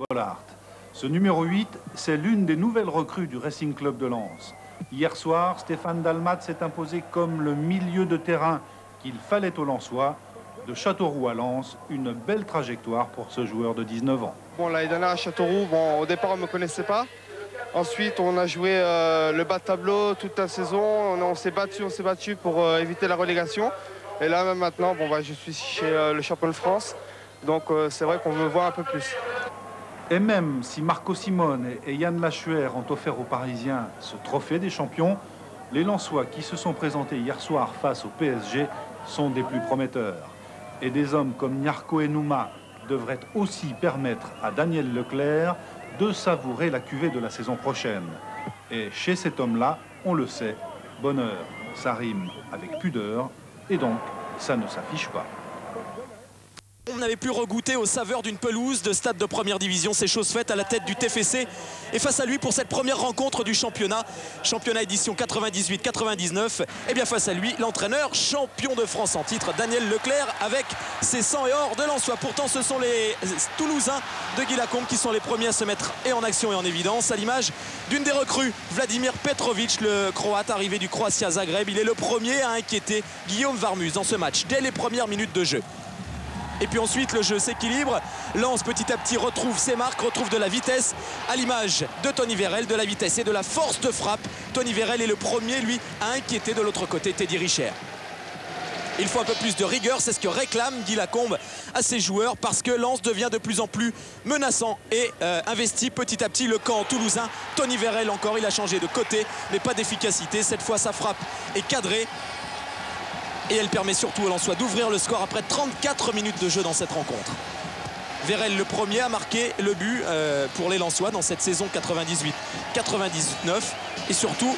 Bollard. Ce numéro 8, c'est l'une des nouvelles recrues du Racing Club de Lens. Hier soir, Stéphane Dalmat s'est imposé comme le milieu de terrain qu'il fallait aux Lensois. De Châteauroux à Lens, une belle trajectoire pour ce joueur de 19 ans. Bon, l'année dernière à Châteauroux, au départ on ne me connaissait pas. Ensuite on a joué le bas de tableau toute la saison. On s'est battu pour éviter la relégation. Et là même maintenant, je suis chez le champion de France. Donc c'est vrai qu'on me voit un peu plus. Et même si Marco Simone et Yann Lachuer ont offert aux Parisiens ce trophée des champions, les Lensois qui se sont présentés hier soir face au PSG sont des plus prometteurs. Et des hommes comme Nyarko Enuma devraient aussi permettre à Daniel Leclerc de savourer la cuvée de la saison prochaine. Et chez cet homme-là, on le sait, bonheur, ça rime avec pudeur, et donc ça ne s'affiche pas. On n'avait plus regoûté aux saveurs d'une pelouse de stade de première division. C'est chose faite à la tête du TFC. Et face à lui, pour cette première rencontre du championnat édition 98-99, et bien face à lui, l'entraîneur champion de France en titre, Daniel Leclerc, avec ses 100 et or de Lensois. Pourtant, ce sont les Toulousains de Guy Lacombe qui sont les premiers à se mettre et en action et en évidence, à l'image d'une des recrues, Vladimir Petrovic, le Croate arrivé du Croatia Zagreb. Il est le premier à inquiéter Guillaume Varmus dans ce match, dès les premières minutes de jeu. Et puis ensuite, le jeu s'équilibre. Lens, petit à petit, retrouve ses marques, retrouve de la vitesse, à l'image de Tony Vérel, de la vitesse et de la force de frappe. Tony Vérel est le premier, lui, à inquiéter de l'autre côté Teddy Richer. Il faut un peu plus de rigueur, c'est ce que réclame Guy Lacombe à ses joueurs, parce que Lens devient de plus en plus menaçant et investit petit à petit le camp toulousain. Tony Vérel encore, il a changé de côté, mais pas d'efficacité. Cette fois, sa frappe est cadrée. Et elle permet surtout aux Lensois d'ouvrir le score après 34 minutes de jeu dans cette rencontre. Vérel, le premier, a marqué le but pour les Lensois dans cette saison 98-99. Et surtout,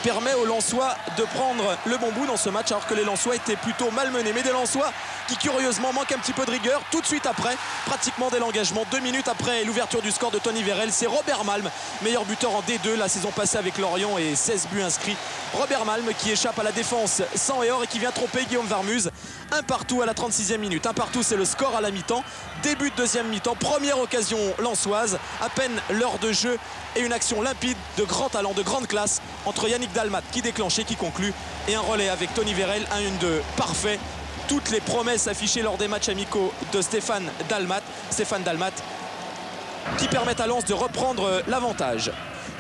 permet aux Lensois de prendre le bon bout dans ce match, alors que les Lensois étaient plutôt malmenés. Mais des Lensois qui, curieusement, manquent un petit peu de rigueur. Tout de suite après, pratiquement dès l'engagement, 2 minutes après l'ouverture du score de Tony Vérel, c'est Robert Malm, meilleur buteur en D2 la saison passée avec Lorient et 16 buts inscrits. Robert Malm qui échappe à la défense 100 et or et qui vient tromper Guillaume Varmus. Un partout à la 36e minute. Un partout, c'est le score à la mi-temps. Début de deuxième mi-temps, première occasion lensoise. À peine l'heure de jeu et une action limpide de grand talent, de grande classe entre Yannick Dalmat qui déclenche et qui conclut, et un relais avec Tony Vérel, un 1-2 parfait. Toutes les promesses affichées lors des matchs amicaux de Stéphane Dalmat qui permettent à Lens de reprendre l'avantage.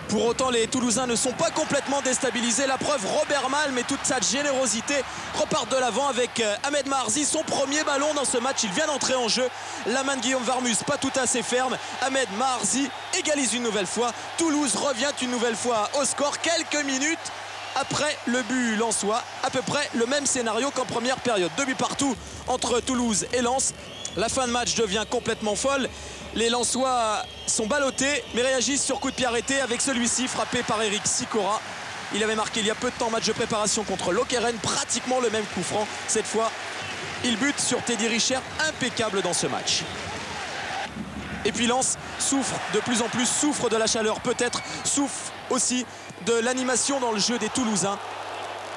Pour autant, les Toulousains ne sont pas complètement déstabilisés. La preuve, Robert Malm et toute sa générosité repartent de l'avant avec Ahmed Marzi, son premier ballon dans ce match. Il vient d'entrer en jeu. La main de Guillaume Varmus, pas tout assez ferme. Ahmed Marzi égalise une nouvelle fois. Toulouse revient une nouvelle fois au score. Quelques minutes après le but lensois, à peu près le même scénario qu'en première période. 2 buts partout entre Toulouse et Lens. La fin de match devient complètement folle. Les Lensois sont ballottés mais réagissent sur coup de pied arrêté avec celui-ci frappé par Eric Sikora. Il avait marqué il y a peu de temps match de préparation contre Lokeren, pratiquement le même coup franc. Cette fois, il bute sur Teddy Richer, impeccable dans ce match. Et puis Lens souffre de plus en plus, souffre de la chaleur peut-être, souffre aussi de l'animation dans le jeu des Toulousains.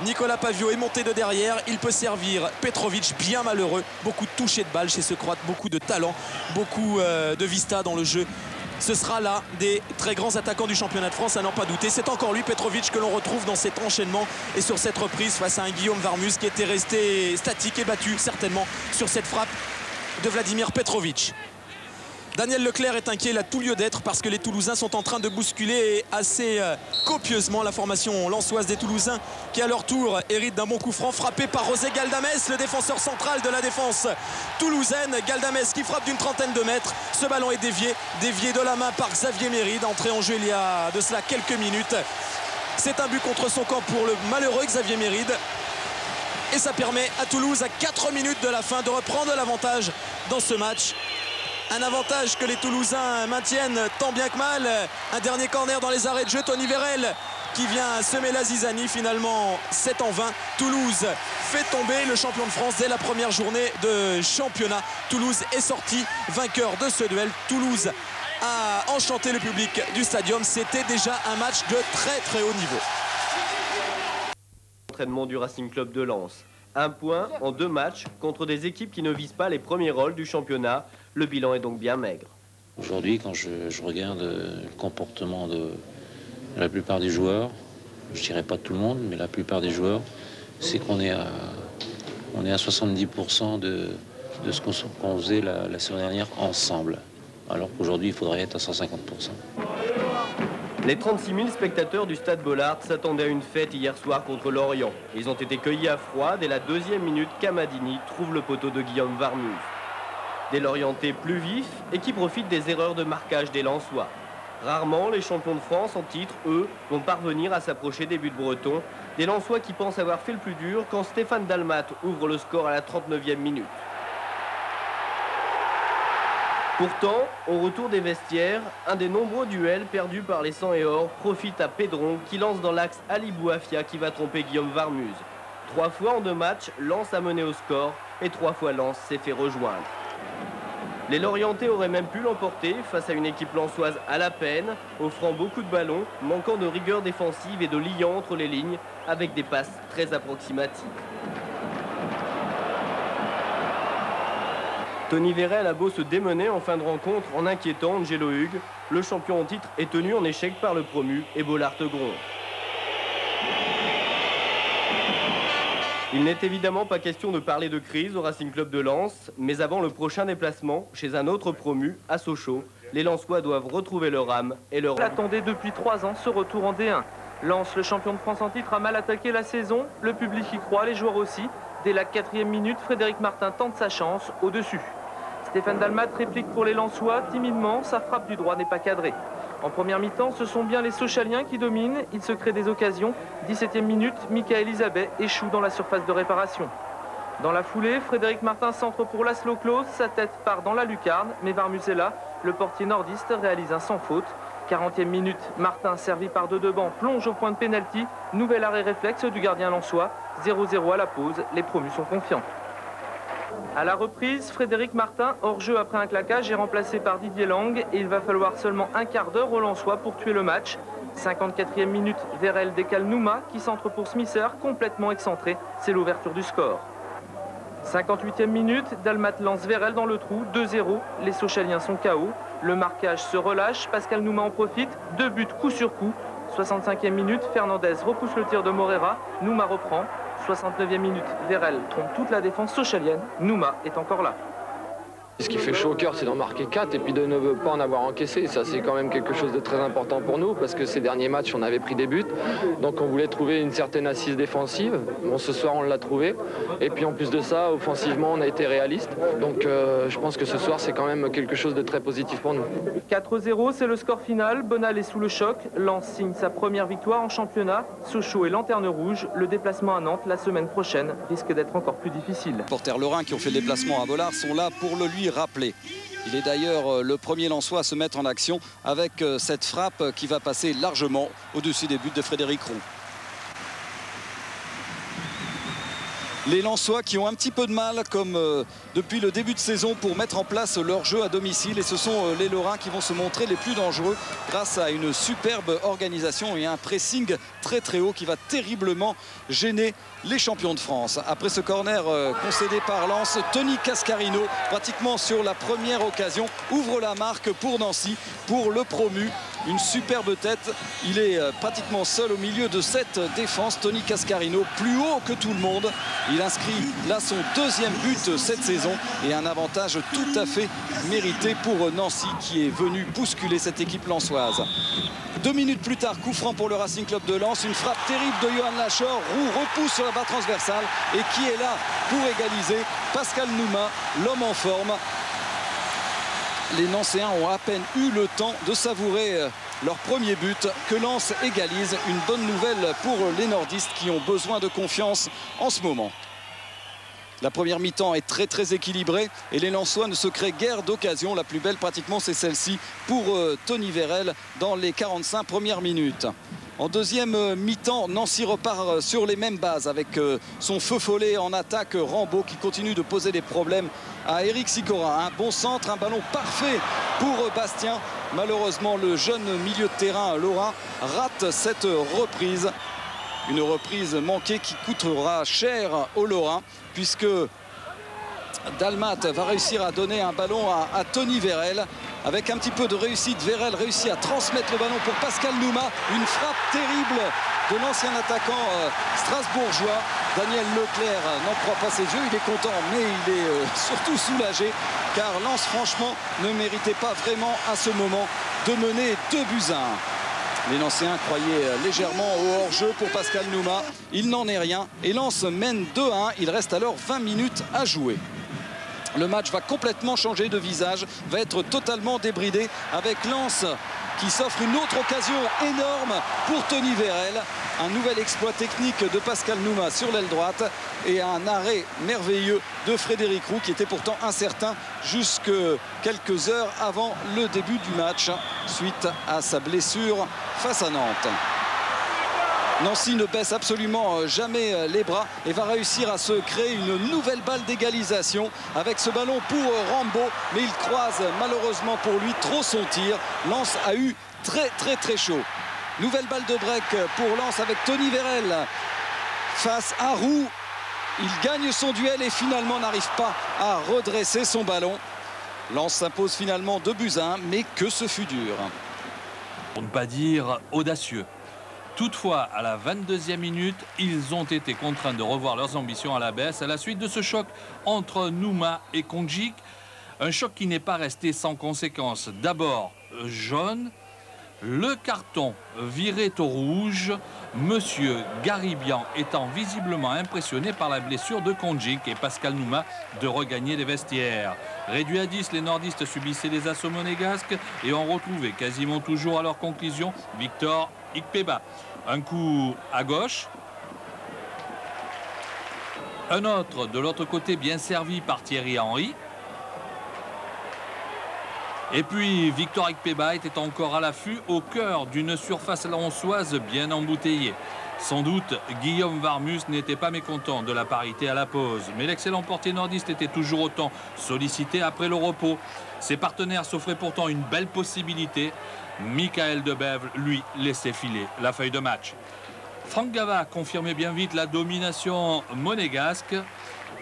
Nicolas Pavio est monté de derrière, il peut servir Petrovic, bien malheureux, beaucoup de touchés de balle chez ce Croate, beaucoup de talent, beaucoup de vista dans le jeu. Ce sera l'un des très grands attaquants du championnat de France, à n'en pas douter. C'est encore lui, Petrovic, que l'on retrouve dans cet enchaînement et sur cette reprise face à un Guillaume Varmus qui était resté statique et battu certainement sur cette frappe de Vladimir Petrovic. Daniel Leclerc est inquiet, il a tout lieu d'être, parce que les Toulousains sont en train de bousculer assez copieusement la formation lensoise des Toulousains, qui à leur tour hérite d'un bon coup franc frappé par José Galdamès, le défenseur central de la défense toulousaine. Galdamès qui frappe d'une trentaine de mètres. Ce ballon est dévié de la main par Xavier Méride, entré en jeu il y a de cela quelques minutes. C'est un but contre son camp pour le malheureux Xavier Méride. Et ça permet à Toulouse, à 4 minutes de la fin, de reprendre l'avantage dans ce match. Un avantage que les Toulousains maintiennent tant bien que mal. Un dernier corner dans les arrêts de jeu. Tony Vérel qui vient semer la zizanie. Finalement, 7 en 20. Toulouse fait tomber le champion de France dès la première journée de championnat. Toulouse est sorti vainqueur de ce duel. Toulouse a enchanté le public du stadium. C'était déjà un match de très très haut niveau. Entraînement du Racing Club de Lens. 1 point en 2 matchs contre des équipes qui ne visent pas les premiers rôles du championnat. Le bilan est donc bien maigre. Aujourd'hui, quand je regarde le comportement de la plupart des joueurs, je dirais pas tout le monde, mais la plupart des joueurs, c'est qu'on est à 70% de ce qu'on faisait la saison dernière ensemble. Alors qu'aujourd'hui, il faudrait être à 150%. Les 36 000 spectateurs du stade Bollaert s'attendaient à une fête hier soir contre Lorient. Ils ont été cueillis à froid dès la 2e minute qu'Amadini trouve le poteau de Guillaume Varmuz. Des Lorientais plus vifs et qui profitent des erreurs de marquage des Lensois. Rarement, les champions de France en titre, eux, vont parvenir à s'approcher des buts bretons. Des Lensois qui pensent avoir fait le plus dur quand Stéphane Dalmat ouvre le score à la 39e minute. Pourtant, au retour des vestiaires, un des nombreux duels perdus par les 100 et or profite à Pédron qui lance dans l'axe Ali Bouafia qui va tromper Guillaume Varmuz. 3 fois en 2 matchs, Lens a mené au score et 3 fois Lens s'est fait rejoindre. Les Lorientais auraient même pu l'emporter face à une équipe lensoise à la peine, offrant beaucoup de ballons, manquant de rigueur défensive et de liant entre les lignes, avec des passes très approximatives. Tony Vérel a beau se démener en fin de rencontre en inquiétant Angelo Hugues, le champion en titre est tenu en échec par le promu et Bollaert gronde. Il n'est évidemment pas question de parler de crise au Racing Club de Lens, mais avant le prochain déplacement chez un autre promu, à Sochaux, les Lensois doivent retrouver leur âme et leur... On attendait depuis 3 ans ce retour en D1. Lens, le champion de France en titre, a mal attaqué la saison, le public y croit, les joueurs aussi. Dès la 4e minute, Frédéric Martin tente sa chance au-dessus. Stéphane Dalmat réplique pour les Lensois, timidement, sa frappe du droit n'est pas cadrée. En première mi-temps, ce sont bien les Sochaliens qui dominent, ils se créent des occasions. 17e minute, Michael Isabet échoue dans la surface de réparation. Dans la foulée, Frédéric Martin centre pour Laszlo Klose, sa tête part dans la lucarne, mais Varmuz est là, le portier nordiste réalise un sans faute. 40e minute, Martin, servi par Dedebans, plonge au point de pénalty, nouvel arrêt réflexe du gardien lensois, 0-0 à la pause, les promus sont confiants. À la reprise, Frédéric Martin, hors jeu après un claquage, est remplacé par Didier Lang et il va falloir seulement un quart d'heure aux Lensois pour tuer le match. 54e minute, Vérel décale Nouma qui centre pour Smisser, complètement excentré. C'est l'ouverture du score. 58e minute, Dalmat lance Vérel dans le trou, 2-0. Les Sochaliens sont KO. Le marquage se relâche, Pascal Nouma en profite. 2 buts coup sur coup. 65e minute, Fernandez repousse le tir de Morera. Nouma reprend. 69e minute, Vérel trompe toute la défense sochalienne. Nouma est encore là. Ce qui fait chaud au cœur, c'est d'en marquer 4 et puis de ne pas en avoir encaissé. Ça, c'est quand même quelque chose de très important pour nous parce que ces derniers matchs, on avait pris des buts. Donc on voulait trouver une certaine assise défensive. Bon, ce soir, on l'a trouvé. Et puis en plus de ça, offensivement, on a été réaliste. Donc je pense que ce soir, c'est quand même quelque chose de très positif pour nous. 4-0, c'est le score final. Bonal est sous le choc. Lens signe sa première victoire en championnat. Sochaux est lanterne rouge. Le déplacement à Nantes la semaine prochaine risque d'être encore plus difficile. Les porteurs lorrains qui ont fait le déplacement à Bollaert sont là pour le lui rappeler. Il est d'ailleurs le premier Lensois à se mettre en action avec cette frappe qui va passer largement au-dessus des buts de Frédéric Roux. Les Lensois qui ont un petit peu de mal, comme depuis le début de saison, pour mettre en place leur jeu à domicile. Et ce sont les Lorrains qui vont se montrer les plus dangereux grâce à une superbe organisation et un pressing très très haut qui va terriblement gêner les champions de France. Après ce corner concédé par Lens, Tony Cascarino, pratiquement sur la première occasion, ouvre la marque pour Nancy, pour le promu. Une superbe tête, il est pratiquement seul au milieu de cette défense. Tony Cascarino, plus haut que tout le monde. Il inscrit là son 2e but cette saison et un avantage tout à fait mérité pour Nancy qui est venu bousculer cette équipe lensoise. 2 minutes plus tard, coup franc pour le Racing Club de Lens. Une frappe terrible de Johan Lachor. Roux repousse sur la barre transversale et qui est là pour égaliser? Pascal Nouma, l'homme en forme. Les Nancéens ont à peine eu le temps de savourer leur premier but que Lens égalise. Une bonne nouvelle pour les nordistes qui ont besoin de confiance en ce moment. La première mi-temps est très très équilibrée et les Lensois ne se créent guère d'occasion. La plus belle pratiquement c'est celle-ci pour Tony Vérel dans les 45 premières minutes. En deuxième mi-temps, Nancy repart sur les mêmes bases avec son feu follet en attaque, Rambaud qui continue de poser des problèmes à Eric Sicora. Un bon centre, un ballon parfait pour Bastien. Malheureusement, le jeune milieu de terrain lorrain rate cette reprise. Une reprise manquée qui coûtera cher aux Lorrains puisque Dalmat va réussir à donner un ballon à Tony Vérel. Avec un petit peu de réussite, Vérel réussit à transmettre le ballon pour Pascal Nouma. Une frappe terrible de l'ancien attaquant strasbourgeois. Daniel Leclerc n'en croit pas ses yeux. Il est content, mais il est surtout soulagé. Car Lens, franchement, ne méritait pas vraiment à ce moment de mener 2-1. Les Lensiens croyaient légèrement au hors-jeu pour Pascal Nouma. Il n'en est rien. Et Lens mène 2-1. Il reste alors 20 minutes à jouer. Le match va complètement changer de visage, va être totalement débridé avec Lens qui s'offre une autre occasion énorme pour Tony Vérel. Un nouvel exploit technique de Pascal Nouma sur l'aile droite et un arrêt merveilleux de Frédéric Roux qui était pourtant incertain jusque quelques heures avant le début du match suite à sa blessure face à Nantes. Nancy ne baisse absolument jamais les bras et va réussir à se créer une nouvelle balle d'égalisation avec ce ballon pour Rambo, mais il croise malheureusement pour lui trop son tir. Lens a eu très chaud. Nouvelle balle de break pour Lens avec Tony Vérel face à Roux. Il gagne son duel et finalement n'arrive pas à redresser son ballon. Lens s'impose finalement 2-1, mais que ce fut dur. Pour ne pas dire audacieux. Toutefois, à la 22e minute, ils ont été contraints de revoir leurs ambitions à la baisse à la suite de ce choc entre Nouma et Kondjik. Un choc qui n'est pas resté sans conséquences. D'abord, jaune. Le carton viré au rouge. Monsieur Garibian étant visiblement impressionné par la blessure de Kondjik et Pascal Nouma de regagner les vestiaires. Réduits à 10, les nordistes subissaient les assauts monégasques et ont retrouvé quasiment toujours à leur conclusion Victor Ikpeba. Un coup à gauche. Un autre de l'autre côté bien servi par Thierry Henry. Et puis Victor Ikpeba était encore à l'affût au cœur d'une surface lensoise bien embouteillée. Sans doute, Guillaume Varmus n'était pas mécontent de la parité à la pause. Mais l'excellent portier nordiste était toujours autant sollicité après le repos. Ses partenaires s'offraient pourtant une belle possibilité. Michael Debève, lui, laissait filer la feuille de match. Franck Gava confirmait bien vite la domination monégasque.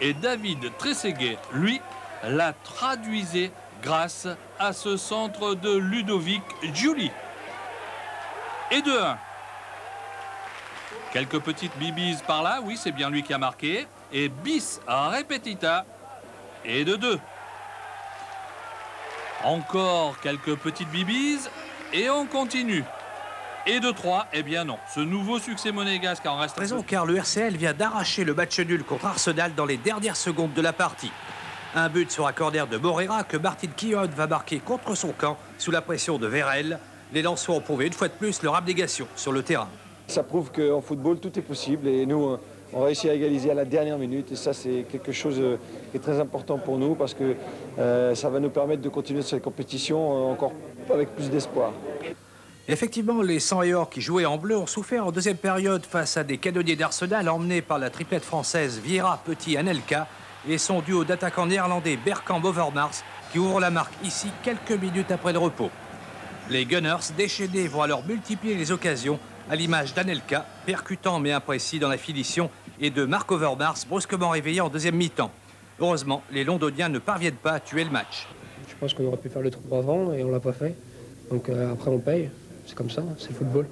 Et David Trezeguet, lui, la traduisait grâce à ce centre de Ludovic Giuli. Et 2-1. Quelques petites bibises par là, oui, c'est bien lui qui a marqué. Et bis repetita. Et de 2. Encore quelques petites bibises. Et on continue. Et de 3, eh bien non. Ce nouveau succès monégasque en reste... Raison, car le RCL vient d'arracher le match nul contre Arsenal dans les dernières secondes de la partie. Un but sur un corner de Morera que Martin Keown va marquer contre son camp sous la pression de Vérel. Les Lensois ont prouvé une fois de plus leur abnégation sur le terrain. Ça prouve qu'en football, tout est possible et nous, on réussit à égaliser à la dernière minute. Et ça, c'est quelque chose qui est très important pour nous parce que ça va nous permettre de continuer cette compétition encore avec plus d'espoir. Effectivement, les 100 et or qui jouaient en bleu ont souffert en deuxième période face à des canonniers d'Arsenal emmenés par la triplette française Vieira, Petit, Anelka et son duo d'attaquants néerlandais Bergkamp-Overmars qui ouvre la marque ici quelques minutes après le repos. Les Gunners déchaînés vont alors multiplier les occasions à l'image d'Anelka, percutant mais imprécis dans la finition, et de Marc Overmars, brusquement réveillé en deuxième mi-temps. Heureusement, les Londoniens ne parviennent pas à tuer le match. Je pense qu'on aurait pu faire le trou avant et on l'a pas fait. Donc après on paye, c'est comme ça, c'est le football.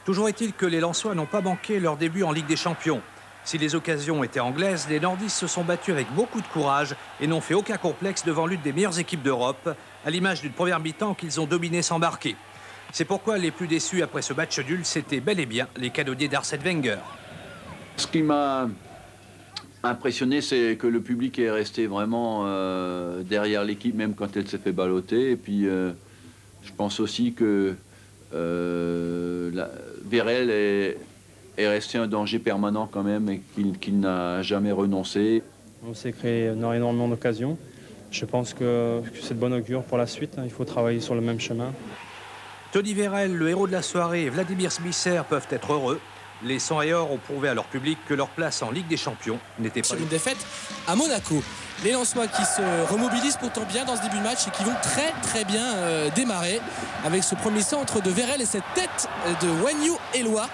Toujours est-il que les Lensois n'ont pas manqué leur début en Ligue des Champions. Si les occasions étaient anglaises, les nordistes se sont battus avec beaucoup de courage et n'ont fait aucun complexe devant l'une des meilleures équipes d'Europe, à l'image d'une première mi-temps qu'ils ont dominée sans marquer. C'est pourquoi les plus déçus après ce match nul, c'était bel et bien les canonniers d'Arsène Wenger. Ce qui m'a impressionné, c'est que le public est resté vraiment derrière l'équipe, même quand elle s'est fait balloter. Et puis, je pense aussi que Vérel est resté un danger permanent quand même et qu'il n'a jamais renoncé. On s'est créé énormément d'occasions. Je pense que c'est de bon augure pour la suite. Il faut travailler sur le même chemin. Tony Vérel, le héros de la soirée, et Vladimir Smisser peuvent être heureux. Les 100 et or ont prouvé à leur public que leur place en Ligue des Champions n'était pas... Sur une défaite à Monaco. Les Lensois qui se remobilisent pourtant bien dans ce début de match et qui vont très bien démarrer avec ce premier centre de Vérel et cette tête de Wagnou Eloi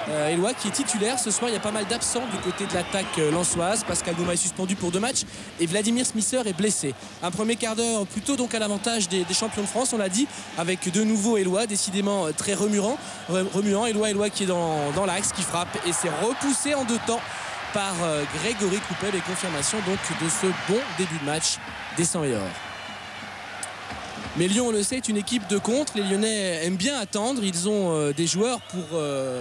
Eloi qui est titulaire ce soir. Il y a pas mal d'absents du côté de l'attaque lensoise. Pascal Nouma est suspendu pour 2 matchs et Vladimir Smisser est blessé. Un premier quart d'heure plutôt donc à l'avantage des champions de France, on l'a dit, avec de nouveau Eloi, décidément très remuant. Eloi qui est dans l'axe, qui frappe et c'est repoussé en 2 temps par Grégory Coupet. Et confirmation donc de ce bon début de match des 100 et or. Mais Lyon, on le sait, est une équipe de contre. Les Lyonnais aiment bien attendre. Ils ont des joueurs pour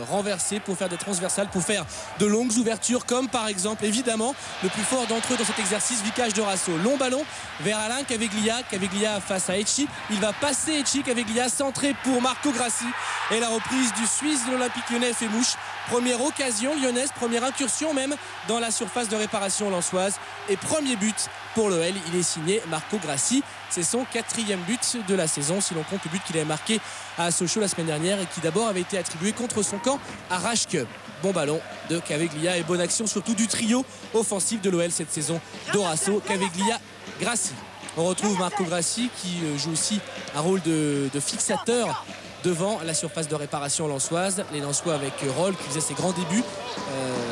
renverser, pour faire des transversales, pour faire de longues ouvertures, comme par exemple, évidemment, le plus fort d'entre eux dans cet exercice, Vicage Dorasso. Long ballon vers Alain Caveglia. Caveglia face à Etchi. Il va passer Etchi. Caveglia centré pour Marco Grassi. Et la reprise du Suisse de l'Olympique Lyonnais fait mouche. Première occasion lyonnaise, première incursion même dans la surface de réparation lensoise. Et premier but pour l'OL. Il est signé Marco Grassi. C'est son 4e but de la saison, si l'on compte le but qu'il avait marqué à Sochaux la semaine dernière et qui d'abord avait été attribué contre son camp à Rashke. Bon ballon de Caveglia et bonne action surtout du trio offensif de l'OL cette saison. Dorasso, Caveglia, Grassi. On retrouve Marco Grassi qui joue aussi un rôle de fixateur devant la surface de réparation lensoise. Les Lensois avec Roll qui faisait ses grands débuts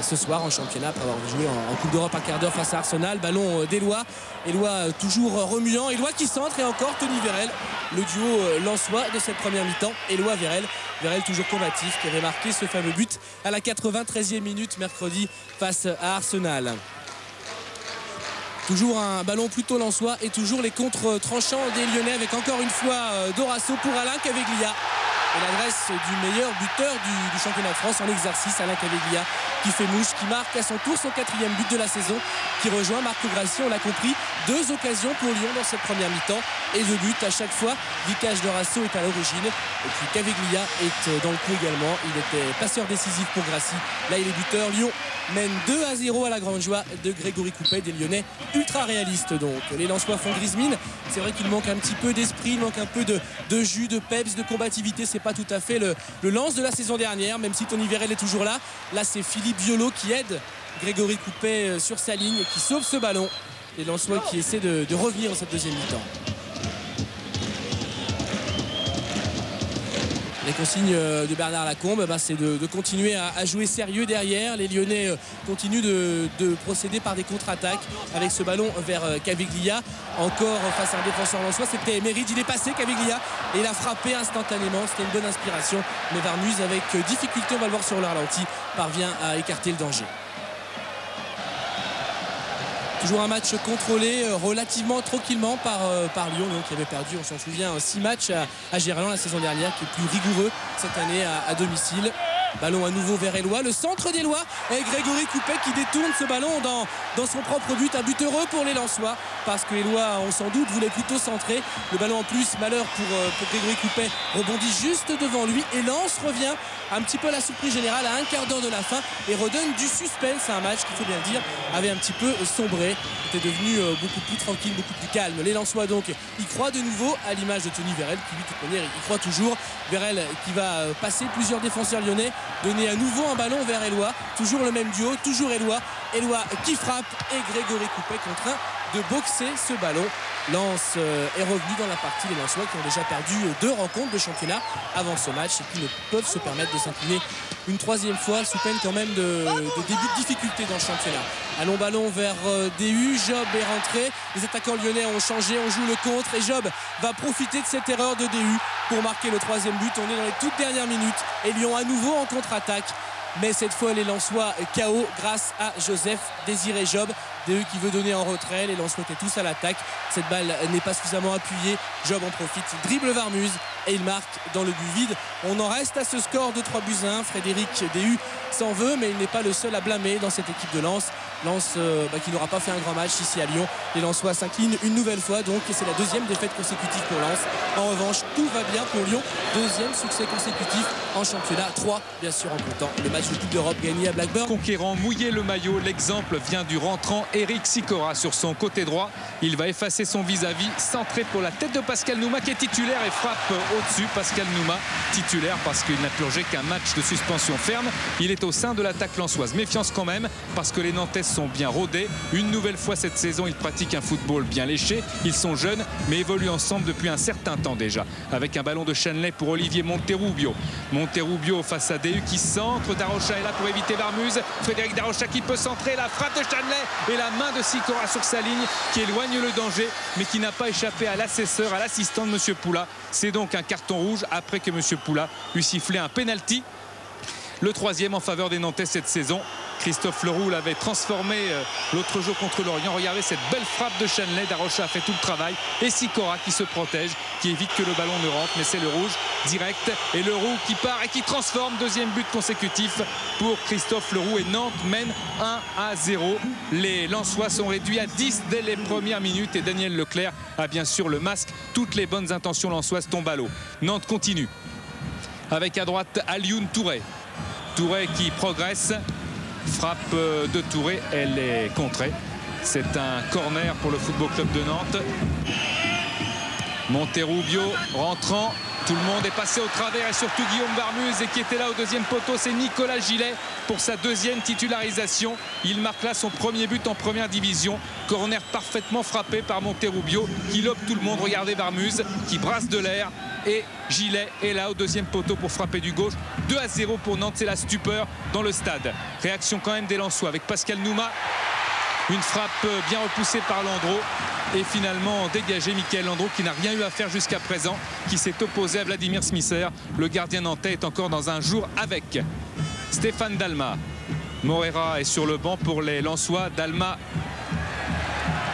ce soir en championnat après avoir joué en Coupe d'Europe un quart d'heure face à Arsenal. Ballon d'Eloi. Eloi toujours remuant. Eloi qui centre et encore Tony Vérel. Le duo lensois de cette première mi-temps. Eloi-Vérel. Vérel toujours combatif qui avait marqué ce fameux but à la 93e minute mercredi face à Arsenal. Toujours un ballon plutôt lensois et toujours les contres tranchants des Lyonnais avec encore une fois Dorasso pour Alain Caveglia. Et l'adresse du meilleur buteur du championnat de France en exercice, Alain Caveglia, qui fait mouche, qui marque à son tour son 4e but de la saison, qui rejoint Marco Grassi, on l'a compris. 2 occasions pour Lyon dans cette première mi-temps et 2 buts à chaque fois. Vicage Dorasso est à l'origine et puis Caveglia est dans le coup également. Il était passeur décisif pour Grassi. Là il est buteur. Lyon mène 2-0 à la grande joie de Grégory Coupet, des Lyonnais ultra réalistes. Donc les Lensois font grise mine. C'est vrai qu'il manque un petit peu d'esprit, il manque un peu de jus, de peps, de combativité. C'est pas tout à fait le lance de la saison dernière, même si Tony Vérel est toujours là. Là c'est Philippe Violo qui aide Grégory Coupet sur sa ligne et qui sauve ce ballon. Les Lensois qui essaient de revenir dans cette deuxième mi-temps. Les consignes de Bernard Lacombe, c'est de continuer à jouer sérieux derrière. Les Lyonnais continuent de procéder par des contre-attaques avec ce ballon vers Caveglia. Encore face à un défenseur lensois, c'était Méride. Il est passé Caveglia et il a frappé instantanément. C'était une bonne inspiration. Mais Varmuz, avec difficulté, on va le voir sur le ralenti, parvient à écarter le danger. Toujours un match contrôlé relativement tranquillement par Lyon, donc, qui avait perdu, on s'en souvient, 6 matchs à Gerland la saison dernière, qui est plus rigoureux cette année à domicile. Ballon à nouveau vers Eloi, le centre d'Eloi et Grégory Coupet qui détourne ce ballon dans son propre but. Un but heureux pour les Lensois parce que Eloi, on s'en doute, voulait plutôt centrer. Le ballon en plus, malheur pour Grégory Coupet, rebondit juste devant lui et Lens revient un petit peu à la surprise générale à un quart d'heure de la fin et redonne du suspense à un match qu'il faut bien le dire avait un petit peu sombré, était devenu beaucoup plus tranquille, beaucoup plus calme. Les Lensois donc y croient de nouveau à l'image de Tony Vérel qui lui de toute manière y croit toujours. Vérel qui va passer plusieurs défenseurs lyonnais, donner à nouveau un ballon vers Eloi, toujours le même duo, toujours Eloi qui frappe et Grégory Coupet contraint de boxer ce ballon. Lens est revenu dans la partie. Les Lensois qui ont déjà perdu 2 rencontres de championnat avant ce match et qui ne peuvent se permettre de s'incliner une 3e fois sous peine quand même de début de difficulté dans le championnat. Un long ballon vers DU, Job est rentré, les attaquants lyonnais ont changé, on joue le contre et Job va profiter de cette erreur de DU pour marquer le 3e but. On est dans les toutes dernières minutes et Lyon à nouveau en contre-attaque. Mais cette fois les Lensois KO grâce à Joseph Désiré Job. DU qui veut donner en retrait, les Lensois étaient tous à l'attaque. Cette balle n'est pas suffisamment appuyée. Job en profite, dribble Varmuz et il marque dans le but vide. On en reste à ce score de 3-1. Frédéric DU s'en veut, mais il n'est pas le seul à blâmer dans cette équipe de Lens. Lens qui n'aura pas fait un grand match ici à Lyon. Les Lensois s'inclinent une nouvelle fois donc et c'est la 2e défaite consécutive pour Lens. En revanche, tout va bien pour Lyon. 2e succès consécutif en championnat. 3 bien sûr en comptant le match de Coupe d'Europe gagné à Blackburn. Conquérant, mouiller le maillot, l'exemple vient du rentrant Eric Sicora sur son côté droit. Il va effacer son vis-à-vis, centré pour la tête de Pascal Nouma qui est titulaire et frappe au-dessus. Pascal Nouma titulaire parce qu'il n'a purgé qu'un match de suspension ferme. Il est au sein de l'attaque lensoise. Méfiance quand même parce que les Nantais sont bien rodés. Une nouvelle fois cette saison, ils pratiquent un football bien léché. Ils sont jeunes mais évoluent ensemble depuis un certain temps déjà. Avec un ballon de Chanley pour Olivier Monterrubio. Monterrubio face à DU qui centre. Darocha est là pour éviter Varmuz. Frédéric Darocha qui peut centrer. La frappe de Chanley et la main de Sicora sur sa ligne qui éloigne le danger mais qui n'a pas échappé à l'assesseur, à l'assistant de M. Poula. C'est donc un carton rouge après que M. Poula lui sifflait un penalty. Le troisième en faveur des Nantais cette saison. Christophe Leroux l'avait transformé l'autre jour contre Lorient. Regardez cette belle frappe de Chanley. Darocha a fait tout le travail. Et Sicora qui se protège, qui évite que le ballon ne rentre. Mais c'est le rouge direct. Et Leroux qui part et qui transforme. Deuxième but consécutif pour Christophe Leroux. Et Nantes mène 1-0. Les Lensois sont réduits à 10 dès les premières minutes. Et Daniel Leclerc a bien sûr le masque. Toutes les bonnes intentions lensoises tombent à l'eau. Nantes continue. Avec à droite Alioune Touré. Touré qui progresse. Frappe de Touré, elle est contrée. C'est un corner pour le Football Club de Nantes. Monterrubio rentrant. Tout le monde est passé au travers et surtout Guillaume Varmuz et qui était là au deuxième poteau, c'est Nicolas Gillet pour sa deuxième titularisation. Il marque là son premier but en première division. Corner parfaitement frappé par Monterrubio qui lobe tout le monde. Regardez Varmuz qui brasse de l'air et Gillet est là au deuxième poteau pour frapper du gauche. 2-0 pour Nantes, c'est la stupeur dans le stade. Réaction quand même des Lensois avec Pascal Nouma. Une frappe bien repoussée par Landreau et finalement dégagé Mickaël Landreau qui n'a rien eu à faire jusqu'à présent, qui s'est opposé à Vladimir Smisser. Le gardien nantais est encore dans un jour avec. Stéphane Dalma. Morera est sur le banc pour les Lensois. Dalma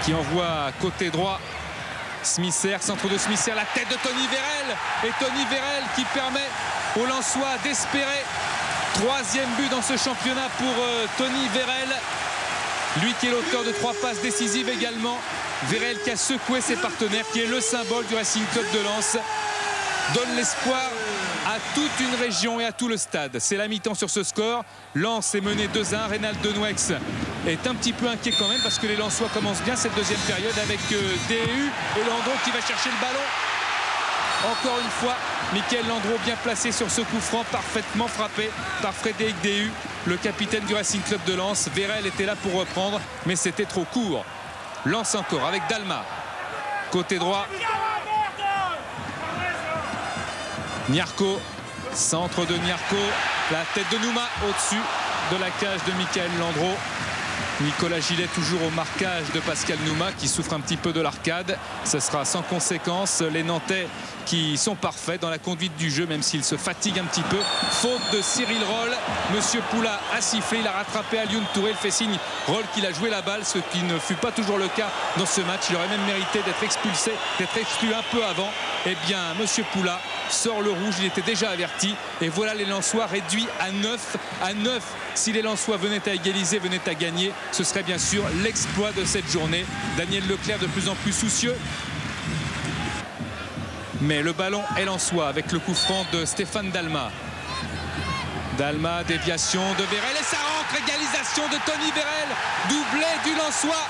qui envoie côté droit. Smisser, centre de Smisser, la tête de Tony Vérel. Et Tony Vérel qui permet aux Lensois d'espérer. Troisième but dans ce championnat pour Tony Vérel. Lui qui est l'auteur de 3 passes décisives également. Vérel qui a secoué ses partenaires, qui est le symbole du Racing Club de Lens. Donne l'espoir à toute une région et à tout le stade. C'est la mi-temps sur ce score. Lens est mené 2-1. Reynald Denouex est un petit peu inquiet quand même parce que les Lensois commencent bien cette deuxième période avec DU et Landreau qui va chercher le ballon. Encore une fois, Mickaël Landreau bien placé sur ce coup franc, parfaitement frappé par Frédéric DU, le capitaine du Racing Club de Lens. Vérel était là pour reprendre, mais c'était trop court. Lens encore avec Dalma. Côté droit. Niarco, centre de Niarco. La tête de Nouma au-dessus de la cage de Mickaël Landreau. Nicolas Gillet toujours au marquage de Pascal Nouma qui souffre un petit peu de l'arcade. Ce sera sans conséquence. Les Nantais qui sont parfaits dans la conduite du jeu même s'ils se fatiguent un petit peu. Faute de Cyril Roll. Monsieur Poula a sifflé. Il a rattrapé Alioune Touré. Il fait signe Roll qu'il a joué la balle, ce qui ne fut pas toujours le cas dans ce match. Il aurait même mérité d'être expulsé, d'être exclu un peu avant. Eh bien, Monsieur Poula sort le rouge. Il était déjà averti. Et voilà les Lensois réduits à 9. À 9. Si les Lensois venaient à égaliser, venaient à gagner, ce serait bien sûr l'exploit de cette journée. Daniel Leclerc de plus en plus soucieux. Mais le ballon est lensois avec le coup franc de Stéphane Dalma. Dalma, déviation de Vérel et ça rentre. Égalisation de Tony Vérel. Doublé du Lensois.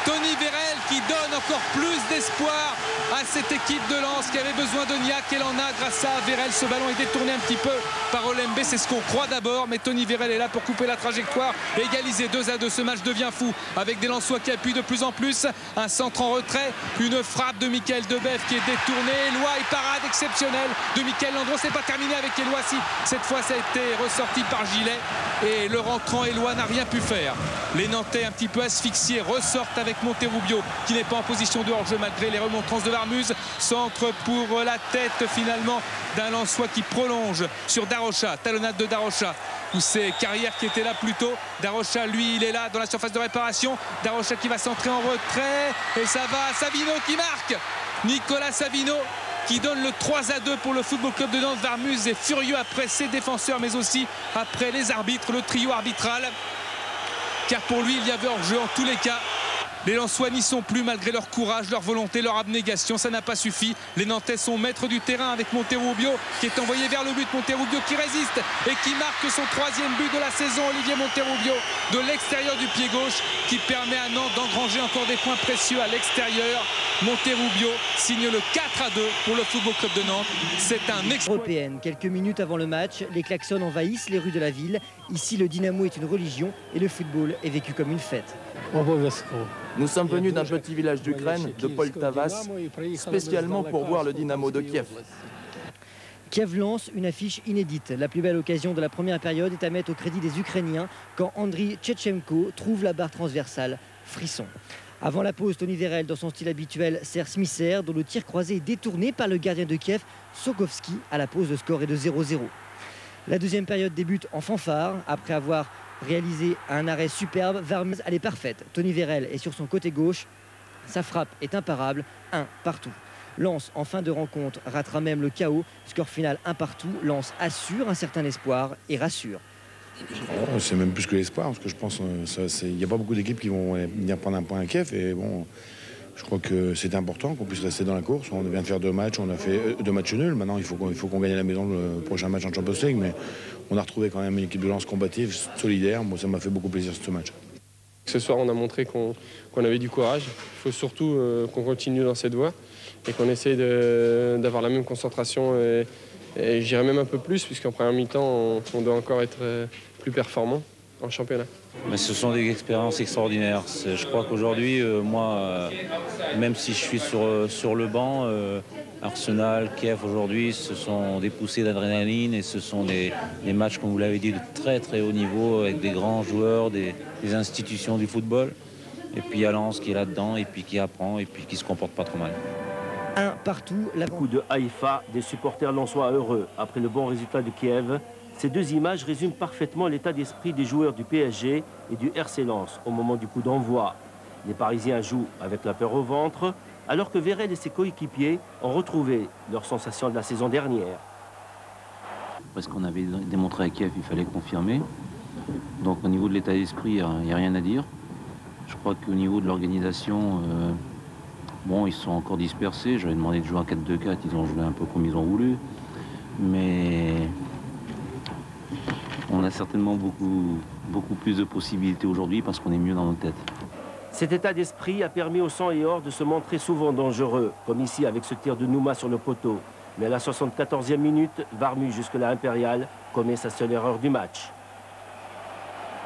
Tony Vérel qui donne encore plus d'espoir à cette équipe de Lens qui avait besoin de Niak. Elle en a grâce à Vérel. Ce ballon est détourné un petit peu par Olembe. C'est ce qu'on croit d'abord. Mais Tony Vérel est là pour couper la trajectoire. Égaliser 2-2. Ce match devient fou avec des Lensois qui appuient de plus en plus. Un centre en retrait. Une frappe de Michael Debève qui est détournée. Eloi et parade exceptionnelle de Mickaël Landreau. C'est pas terminé avec Eloi. Si cette fois ça a été ressorti par Gillet. Et le rentrant Eloi n'a rien pu faire. Les Nantais un petit peu asphyxiés ressortent avec Monterrubio qui n'est pas en position de hors-jeu malgré les remontrances de Varmuz. Centre pour la tête finalement d'un Lensois qui prolonge sur Darocha. Talonnade de Darocha où c'est Carrière qui était là plus tôt. Darocha lui il est là dans la surface de réparation. Darocha qui va centrer en retrait et ça va. Savino qui marque. Nicolas Savino qui donne le 3-2 pour le Football Club de Nantes. Varmuz est furieux après ses défenseurs mais aussi après les arbitres, le trio arbitral. Car pour lui il y avait hors-jeu en tous les cas. Les Lensois n'y sont plus malgré leur courage, leur volonté, leur abnégation. Ça n'a pas suffi. Les Nantais sont maîtres du terrain avec Monterrubio qui est envoyé vers le but. Monterrubio qui résiste et qui marque son 3e but de la saison. Olivier Monterrubio de l'extérieur du pied gauche qui permet à Nantes d'engranger encore des points précieux à l'extérieur. Monterrubio signe le 4-2 pour le Football Club de Nantes. C'est un exploit. Européenne. Quelques minutes avant le match, les klaxons envahissent les rues de la ville. Ici, le dynamo est une religion et le football est vécu comme une fête. Nous sommes venus d'un petit village d'Ukraine, de Poltavas, spécialement pour voir le Dynamo de Kiev. Kiev lance une affiche inédite. La plus belle occasion de la première période est à mettre au crédit des Ukrainiens quand Andriy Tchetchenko trouve la barre transversale. Frisson. Avant la pause, Tony Vérel, dans son style habituel, sert Smisser, dont le tir croisé est détourné par le gardien de Kiev, Sokovski. À la pause, le score est de 0-0. La deuxième période débute en fanfare. Après avoir réalisé un arrêt superbe, Varmuz, elle est parfaite. Tony Vérel est sur son côté gauche. Sa frappe est imparable, 1 partout. Lens, en fin de rencontre, ratera même le chaos. Score final 1 partout. Lens assure un certain espoir et rassure. C'est même plus que l'espoir, parce que je pense qu'il n'y a pas beaucoup d'équipes qui vont venir prendre un point à Kiev. Et bon, je crois que c'est important qu'on puisse rester dans la course. On vient de faire 2 matchs, on a fait 2 matchs nuls. Maintenant, il faut qu'on gagne à la maison le prochain match en Champions League. Mais on a retrouvé quand même une équipe de Lens combative, solidaire. Moi, ça m'a fait beaucoup plaisir ce match. Ce soir, on a montré qu'on avait du courage. Il faut surtout qu'on continue dans cette voie et qu'on essaye d'avoir la même concentration. Et j'irais même un peu plus, puisqu'en première mi-temps, on doit encore être plus performant en championnat. Mais ce sont des expériences extraordinaires. Je crois qu'aujourd'hui, moi, même si je suis sur le banc, Arsenal, Kiev, aujourd'hui, ce sont des poussées d'adrénaline et ce sont des matchs, comme vous l'avez dit, de très très haut niveau, avec des grands joueurs, des institutions du football. Et puis il y a Lens qui est là-dedans, et puis qui apprend, et puis qui se comporte pas trop mal. 1 partout. Coup de Haïfa, des supporters lensois heureux après le bon résultat de Kiev. Ces 2 images résument parfaitement l'état d'esprit des joueurs du PSG et du RC Lens au moment du coup d'envoi. Les Parisiens jouent avec la peur au ventre, alors que Vérel et ses coéquipiers ont retrouvé leur sensation de la saison dernière. Parce qu'on avait démontré à Kiev, il fallait confirmer. Donc au niveau de l'état d'esprit, il n'y a rien à dire. Je crois qu'au niveau de l'organisation, bon, ils sont encore dispersés. J'avais demandé de jouer en 4-2-4, ils ont joué un peu comme ils ont voulu. Mais on a certainement beaucoup plus de possibilités aujourd'hui parce qu'on est mieux dans nos têtes. Cet état d'esprit a permis aux 100 et or de se montrer souvent dangereux, comme ici avec ce tir de Nouma sur le poteau. Mais à la 74e minute, Varmuz, jusque-là impérial, commet sa seule erreur du match.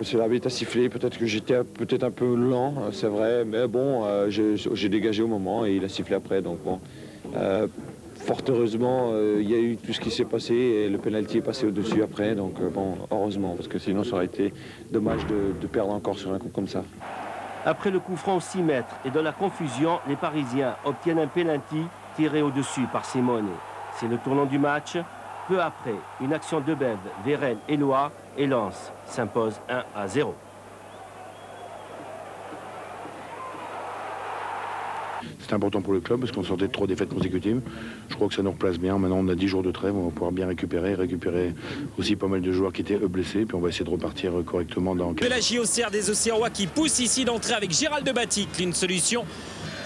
C'est l'arbitre a sifflé, peut-être que j'étais un peu lent, c'est vrai, mais bon, j'ai dégagé au moment et il a sifflé après, donc bon. Fort heureusement, il y a eu tout ce qui s'est passé et le pénalty est passé au-dessus après, donc bon, heureusement, parce que sinon ça aurait été dommage de perdre encore sur un coup comme ça. Après le coup franc au 6 mètres et dans la confusion, les Parisiens obtiennent un pénalty tiré au-dessus par Simone. C'est le tournant du match. Peu après, une action de Bev, Vérel, Eloi et Lens s'impose 1-0. C'est important pour le club parce qu'on sortait de 3 défaites consécutives. Je crois que ça nous replace bien. Maintenant, on a 10 jours de trêve, on va pouvoir bien récupérer aussi pas mal de joueurs qui étaient blessés. Puis on va essayer de repartir correctement dans... De la JOCR des Auxerrois qui pousse ici d'entrer avec Gérald de Batic, une solution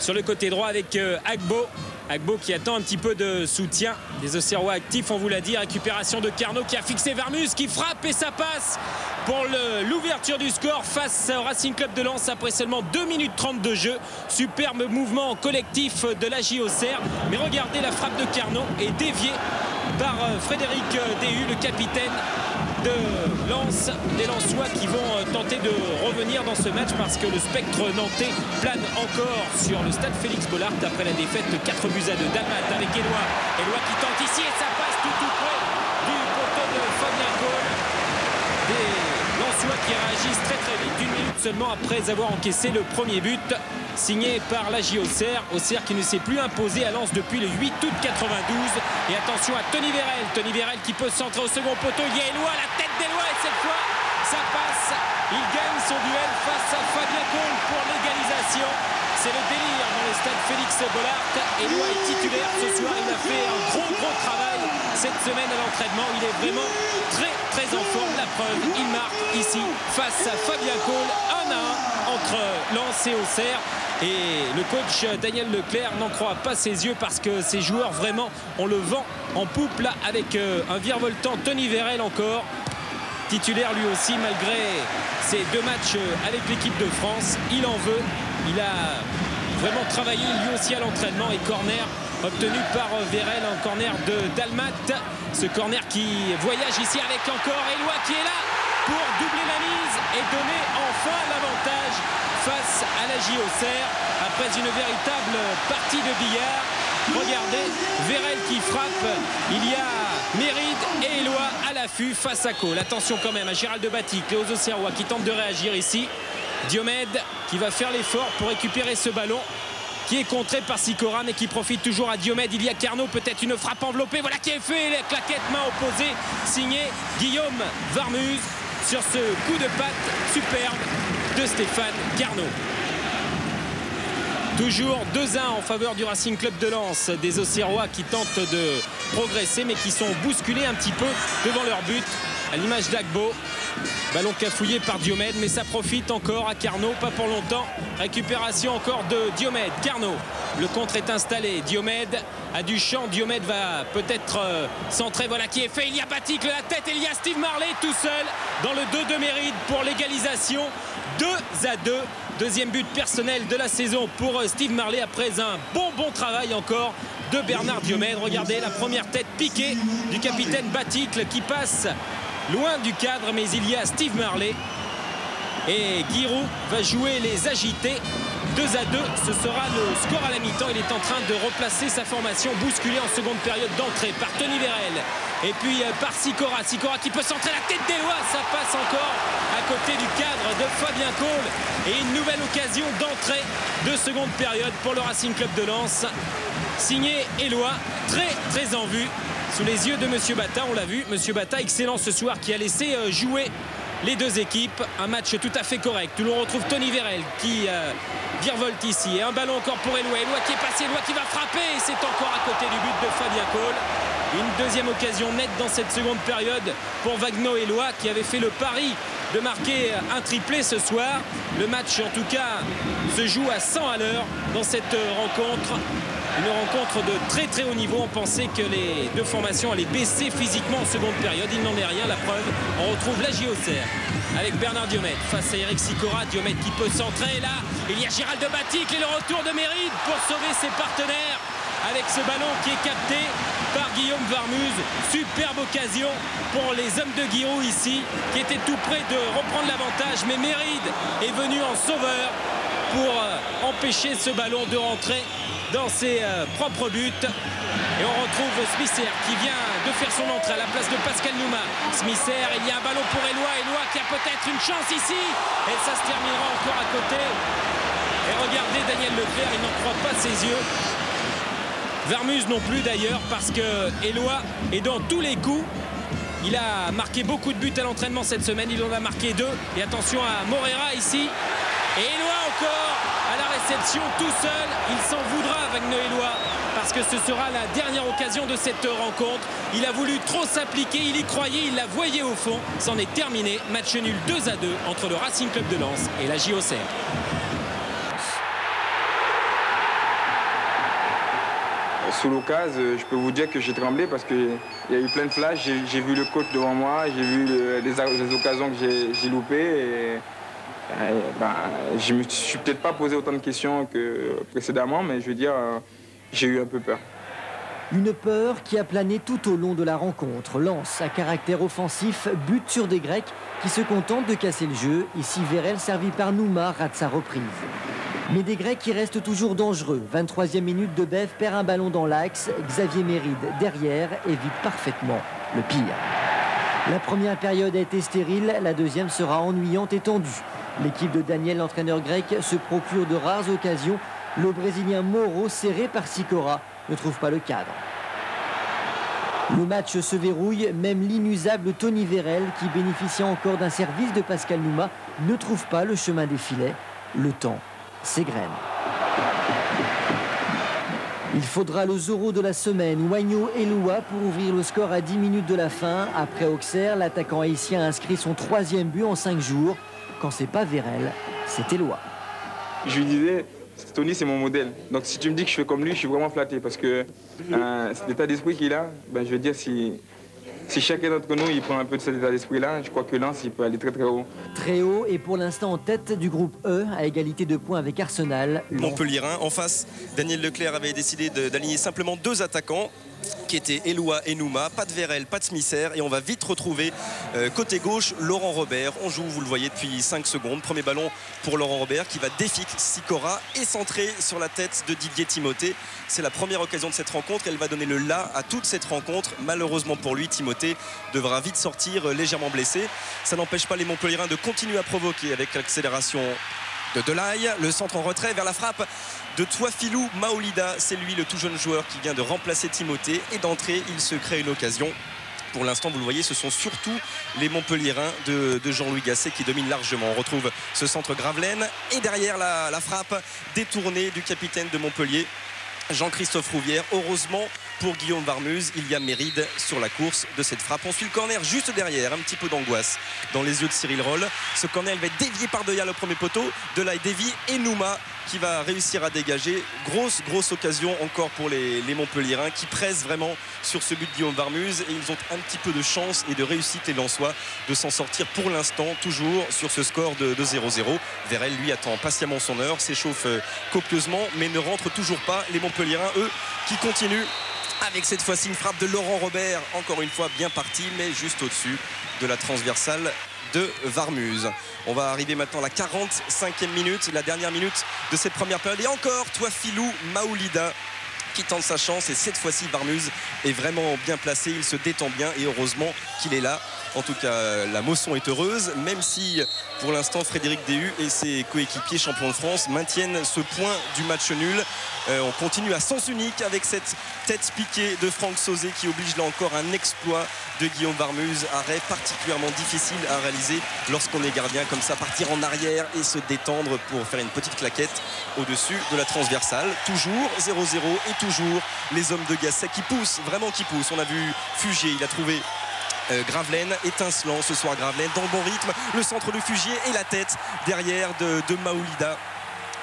sur le côté droit avec Agbo. Agbo qui attend un petit peu de soutien. Des Auxerrois actifs, on vous l'a dit. Récupération de Carnot qui a fixé Varmuz, qui frappe et ça passe pour l'ouverture du score face au Racing Club de Lens après seulement 2 minutes 30 de jeu. Superbe mouvement collectif de la JOCR. Mais regardez, la frappe de Carnot est déviée par Frédéric Déhu, le capitaine de Lens, des Lensois qui vont tenter de revenir dans ce match parce que le spectre nantais plane encore sur le stade Félix Bollaert après la défaite de 4 buts à 2 d'Amat avec Eloi. Eloi qui tente ici et ça passe tout près du poteau de Fabien Cole. Des Lensois qui réagissent très vite, 1 minute seulement après avoir encaissé le premier but signé par la JOCR. Auxerre qui ne s'est plus imposé à Lens depuis le 8 août 92. Et attention à Tony Vérel qui peut centrer au second poteau. Il y a Eloi, la tête d'Eloi et cette fois ça passe. Il gagne son duel face à Fabien Cole pour l'égalisation. C'est le délire dans le stade Félix Bollaert. Eloi est titulaire ce soir. Il a fait un gros travail cette semaine à l'entraînement. Il est vraiment très en forme. La preuve, il marque ici face à Fabien Cole, 1-1 entre Lens et Auxerre. Et le coach Daniel Leclerc n'en croit pas ses yeux parce que ces joueurs vraiment on le vent en poupe là avec un virevoltant Tony Vérel encore. Titulaire lui aussi malgré ses 2 matchs avec l'équipe de France. Il en veut. Il a vraiment travaillé lui aussi à l'entraînement et corner obtenu par Vérel, un corner de Dalmat. Ce corner qui voyage ici avec encore Eloi qui est là pour doubler la mise et donner enfin l'avantage face à la JOCR après une véritable partie de billard. Regardez, Vérel qui frappe, il y a Méride et Eloi à l'affût face à Cole. Attention quand même à Gérald de Batic, les Auxerrois qui tentent de réagir ici. Diomède qui va faire l'effort pour récupérer ce ballon qui est contré par Sikora mais qui profite toujours à Diomède. Il y a Carnot, peut-être une frappe enveloppée, voilà qui est fait, la claquette main opposée signée Guillaume Varmuz sur ce coup de patte superbe de Stéphane Carnot. Toujours 2-1 en faveur du Racing Club de Lens, des Auxerrois qui tentent de progresser mais qui sont bousculés un petit peu devant leur but à l'image d'Agbo. Ballon cafouillé par Diomède mais ça profite encore à Carnot, pas pour longtemps. Récupération encore de Diomède, Carnot. Le contre est installé, Diomède a du champ, Diomède va peut-être centrer, voilà qui est fait, il y a Batic, la tête, et il y a Steve Marley tout seul dans le 2 de Méride pour l'égalisation. 2-2, deuxième but personnel de la saison pour Steve Marley après un bon travail encore de Bernard Diomède. Regardez la première tête piquée du capitaine Baticle qui passe loin du cadre, mais il y a Steve Marley et Giroud va jouer les agités. 2-2, ce sera le score à la mi-temps. Il est en train de replacer sa formation bousculée en seconde période d'entrée par Tony Vérel et puis par Sikora. Sikora qui peut centrer la tête d'Eloi, ça passe encore à côté du cadre de Fabien Cole et une nouvelle occasion d'entrée de seconde période pour le Racing Club de Lens. Signé Eloi, très en vue sous les yeux de Monsieur Bata. On l'a vu, Monsieur Bata excellent ce soir qui a laissé jouer les 2 équipes. Un match tout à fait correct où l'on retrouve Tony Vérel qui virevolte ici. Et un ballon encore pour Eloi. Eloi qui est passé, Eloi qui va frapper. Et c'est encore à côté du but de Fabien Cole. Une deuxième occasion nette dans cette seconde période pour Wagno Eloi qui avait fait le pari de marquer un triplé ce soir. Le match en tout cas se joue à 100 à l'heure dans cette rencontre. Une rencontre de très haut niveau. On pensait que les 2 formations allaient baisser physiquement en seconde période. Il n'en est rien, la preuve. On retrouve la JOCR avec Bernard Diomède face à Eric Sikora. Diomède qui peut centrer. Là, il y a Gérald de Batic et le retour de Méride pour sauver ses partenaires avec ce ballon qui est capté par Guillaume Varmuz. Superbe occasion pour les hommes de Giroud ici qui étaient tout près de reprendre l'avantage. Mais Méride est venu en sauveur pour empêcher ce ballon de rentrer dans ses propres buts. Et on retrouve Smisser qui vient de faire son entrée à la place de Pascal Nouma. Smisser, il y a un ballon pour Eloi. Eloi qui a peut-être une chance ici. Et ça se terminera encore à côté. Et regardez Daniel Leclerc, il n'en croit pas ses yeux. Varmuz non plus d'ailleurs parce que Eloi est dans tous les coups. Il a marqué beaucoup de buts à l'entraînement cette semaine. Il en a marqué 2. Et attention à Morera ici. Et Eloi encore à la réception tout seul. Il s'en voudra Wagner Eloi parce que ce sera la dernière occasion de cette rencontre. Il a voulu trop s'appliquer, il y croyait, il la voyait au fond. C'en est terminé. Match nul 2-2 entre le Racing Club de Lens et la JOCR. Sous l'occasion, je peux vous dire que j'ai tremblé parce qu'il y a eu plein de flashs. J'ai vu le coach devant moi, j'ai vu les occasions que j'ai loupées. Je ne me suis peut-être pas posé autant de questions que précédemment, mais je veux dire, j'ai eu un peu peur. Une peur qui a plané tout au long de la rencontre. Lens à caractère offensif, but sur des Grecs qui se contentent de casser le jeu. Ici, Vérel, servi par Nouma, rate sa reprise. Mais des Grecs qui restent toujours dangereux. 23e minute, de Bev perd un ballon dans l'axe. Xavier Méride, derrière, évite parfaitement le pire. La première période a été stérile, la deuxième sera ennuyante et tendue. L'équipe de Daniel, l'entraîneur grec, se procure de rares occasions. Le Brésilien Moro, serré par Sikora, ne trouve pas le cadre. Le match se verrouille, même l'inusable Tony Vérel, qui bénéficiant encore d'un service de Pascal Nouma, ne trouve pas le chemin des filets. Le temps s'égrène. Il faudra le Zorro de la semaine, Wagno Eloua, pour ouvrir le score à 10 minutes de la fin. Après Auxerre, l'attaquant haïtien a inscrit son 3e but en 5 jours. Quand c'est pas Vérel, c'est Eloua. Je lui disais, Tony c'est mon modèle. Donc si tu me dis que je fais comme lui, je suis vraiment flatté. Parce que l'état d'esprit qu'il a, ben, je veux dire, si chacun d'entre nous il prend un peu de cet état d'esprit-là, je crois que Lens il peut aller très très haut. Très haut et pour l'instant en tête du groupe E, à égalité de points avec Arsenal. Montpellierin. En face, Daniel Leclerc avait décidé d'aligner simplement 2 attaquants, qui étaient Eloua et Nouma, pas de Vérel, pas de Smisser, et on va vite retrouver côté gauche Laurent Robert. On joue, vous le voyez, depuis 5 secondes. Premier ballon pour Laurent Robert qui va défier Sikora et centrer sur la tête de Didier Timothée. C'est la première occasion de cette rencontre. Elle va donner le là à toute cette rencontre. Malheureusement pour lui, Timothée devra vite sortir légèrement blessé. Ça n'empêche pas les Montpellierins de continuer à provoquer avec l'accélération de Delaye. Le centre en retrait vers la frappe de Touafilou Maolida. C'est lui le tout jeune joueur qui vient de remplacer Timothée. Et d'entrée, il se crée une occasion. Pour l'instant, vous le voyez, ce sont surtout les Montpellierins de Jean-Louis Gasset qui dominent largement. On retrouve ce centre Gravelaine. Et derrière la frappe détournée du capitaine de Montpellier, Jean-Christophe Rouvière. Heureusement pour Guillaume Varmuse, il y a Méride sur la course de cette frappe. On suit le corner juste derrière, un petit peu d'angoisse dans les yeux de Cyril Roll. Ce corner, il va être dévié par Deyal au premier poteau. Delaye dévie et Nouma qui va réussir à dégager. Grosse occasion encore pour les Montpellierins qui pressent vraiment sur ce but de Guillaume Varmuse. Et ils ont un petit peu de chance et de réussite, les Lensois, de s'en sortir pour l'instant, toujours sur ce score de 0-0. Vérel, lui, attend patiemment son heure, s'échauffe copieusement, mais ne rentre toujours pas. Les Montpellierins, eux, qui continuent avec cette fois-ci une frappe de Laurent Robert, encore une fois bien parti, mais juste au-dessus de la transversale de Varmuse. On va arriver maintenant à la 45e minute, la dernière minute de cette première période. Et encore Touafilou Maolida qui tente sa chance, et cette fois-ci Varmuse est vraiment bien placé, il se détend bien et heureusement qu'il est là. En tout cas, la Mosson est heureuse, même si pour l'instant Frédéric Déhu et ses coéquipiers champions de France maintiennent ce point du match nul. On continue à sens unique avec cette tête piquée de Franck Sauzé qui oblige là encore un exploit de Guillaume Varmuse. Arrêt particulièrement difficile à réaliser lorsqu'on est gardien comme ça, partir en arrière et se détendre pour faire une petite claquette au-dessus de la transversale. Toujours 0-0 et toujours les hommes de Gasset qui poussent, vraiment qui poussent. On a vu Fugier, il a trouvé Gravelaine, étincelant ce soir Gravelaine dans le bon rythme, le centre de Fugier et la tête derrière de Maolida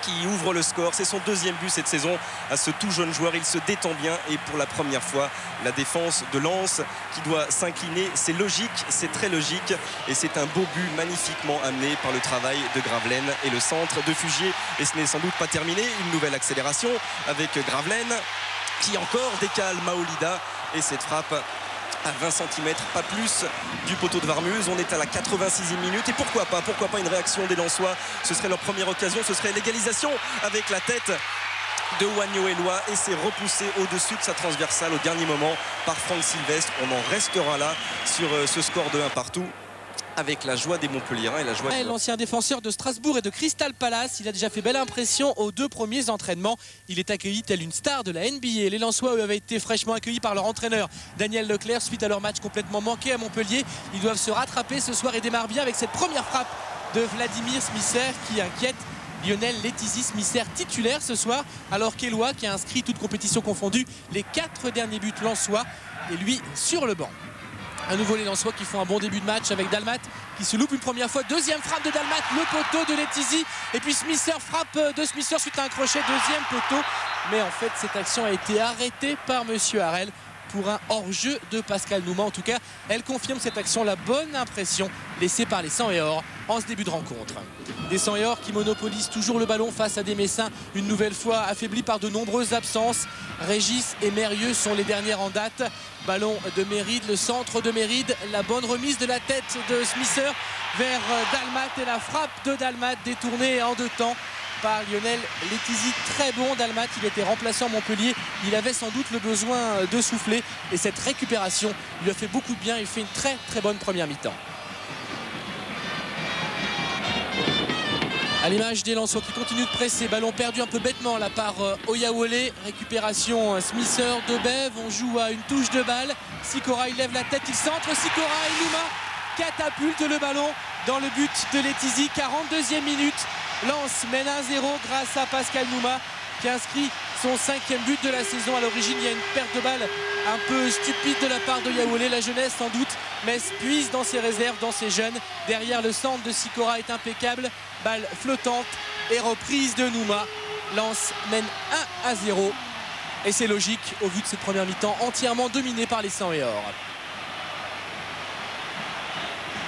qui ouvre le score. C'est son 2e but cette saison à ce tout jeune joueur. Il se détend bien et pour la première fois la défense de Lens qui doit s'incliner. C'est logique, c'est très logique et c'est un beau but magnifiquement amené par le travail de Gravelaine et le centre de Fugier. Et ce n'est sans doute pas terminé. Une nouvelle accélération avec Gravelaine qui encore décale Maolida et cette frappe à 20 cm, pas plus du poteau de Varmuse. On est à la 86e minute et pourquoi pas une réaction des Lensois. Ce serait leur première occasion, ce serait l'égalisation avec la tête de Wagno Eloua et c'est repoussé au-dessus de sa transversale au dernier moment par Franck Sylvestre. On en restera là sur ce score de 1 partout. Avec la joie des Montpellierins et la joie de... L'ancien défenseur de Strasbourg et de Crystal Palace, il a déjà fait belle impression aux 2 premiers entraînements. Il est accueilli tel une star de la NBA. Les Lensois avaient été fraîchement accueillis par leur entraîneur Daniel Leclerc suite à leur match complètement manqué à Montpellier. Ils doivent se rattraper ce soir et démarrent bien avec cette première frappe de Vladimir Smisser qui inquiète Lionel Letizy. Smisser titulaire ce soir alors qu'Eloua qui a inscrit toute compétition confondue les 4 derniers buts lensois et lui sur le banc. À nouveau les Lensois qui font un bon début de match avec Dalmat qui se loupe une première fois. 2e frappe de Dalmat, le poteau de Letizy. Et puis Smisser, frappe de Smisser suite à un crochet, 2e poteau. Mais en fait cette action a été arrêtée par Monsieur Harel pour un hors-jeu de Pascal Nouma. En tout cas, elle confirme cette action, la bonne impression laissée par les 100 et or en ce début de rencontre. Des 100 et or qui monopolisent toujours le ballon face à des Messins, une nouvelle fois affaiblis par de nombreuses absences. Régis et Mérieux sont les dernières en date. Ballon de Méride, le centre de Méride, la bonne remise de la tête de Smisser vers Dalmat et la frappe de Dalmat détournée en 2 temps par Lionel Letizy. Très bon Dalmat, il était remplaçant à Montpellier, il avait sans doute le besoin de souffler et cette récupération lui a fait beaucoup de bien. Il fait une très bonne première mi-temps. À l'image des Lensois qui continuent de presser, ballon perdu un peu bêtement là par Oyawole, récupération Smisser de Bev, on joue à une touche de balle. Sikora il lève la tête, il centre, Sikora et Nouma catapulte le ballon dans le but de Letizy. 42e minute, Lens mène 1-0 grâce à Pascal Nouma qui a inscrit son 5e but de la saison. À l'origine, il y a une perte de balle un peu stupide de la part de Yaoulé. La jeunesse sans doute, Metz puise dans ses réserves, dans ses jeunes. Derrière, le centre de Sikora est impeccable. Balle flottante et reprise de Nouma. Lens mène 1-0. Et c'est logique au vu de cette première mi-temps entièrement dominée par les 100 et or.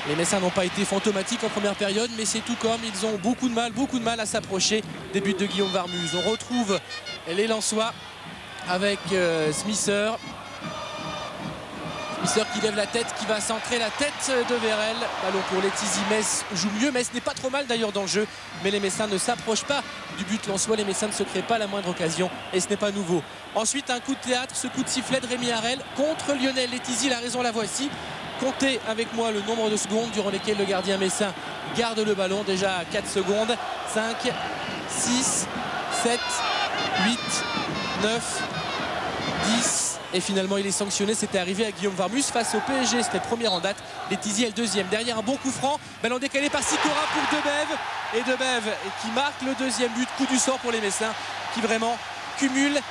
Les Messins n'ont pas été fantomatiques en première période, mais c'est tout comme ils ont beaucoup de mal à s'approcher des buts de Guillaume Varmuse. On retrouve les Lensois avec Smisser. Smisser qui lève la tête, qui va centrer la tête de Vérel. Ballon pour Letizy. Metz joue mieux. Metz n'est pas trop mal d'ailleurs dans le jeu, mais les Messins ne s'approchent pas du but lensois. Les Messins ne se créent pas la moindre occasion et ce n'est pas nouveau. Ensuite, un coup de théâtre, ce coup de sifflet de Rémi Harel contre Lionel Letizy. La raison, la voici. Comptez avec moi le nombre de secondes durant lesquelles le gardien messin garde le ballon. Déjà 4 secondes. 5, 6, 7, 8, 9, 10. Et finalement il est sanctionné. C'était arrivé à Guillaume Varmuse face au PSG. C'était le premier en date. Letizy est le deuxième. Derrière un bon coup franc. Ballon décalé par Sikora pour Debev. Et Debev qui marque le deuxième but. Coup du sort pour les Messins qui vraiment cumulent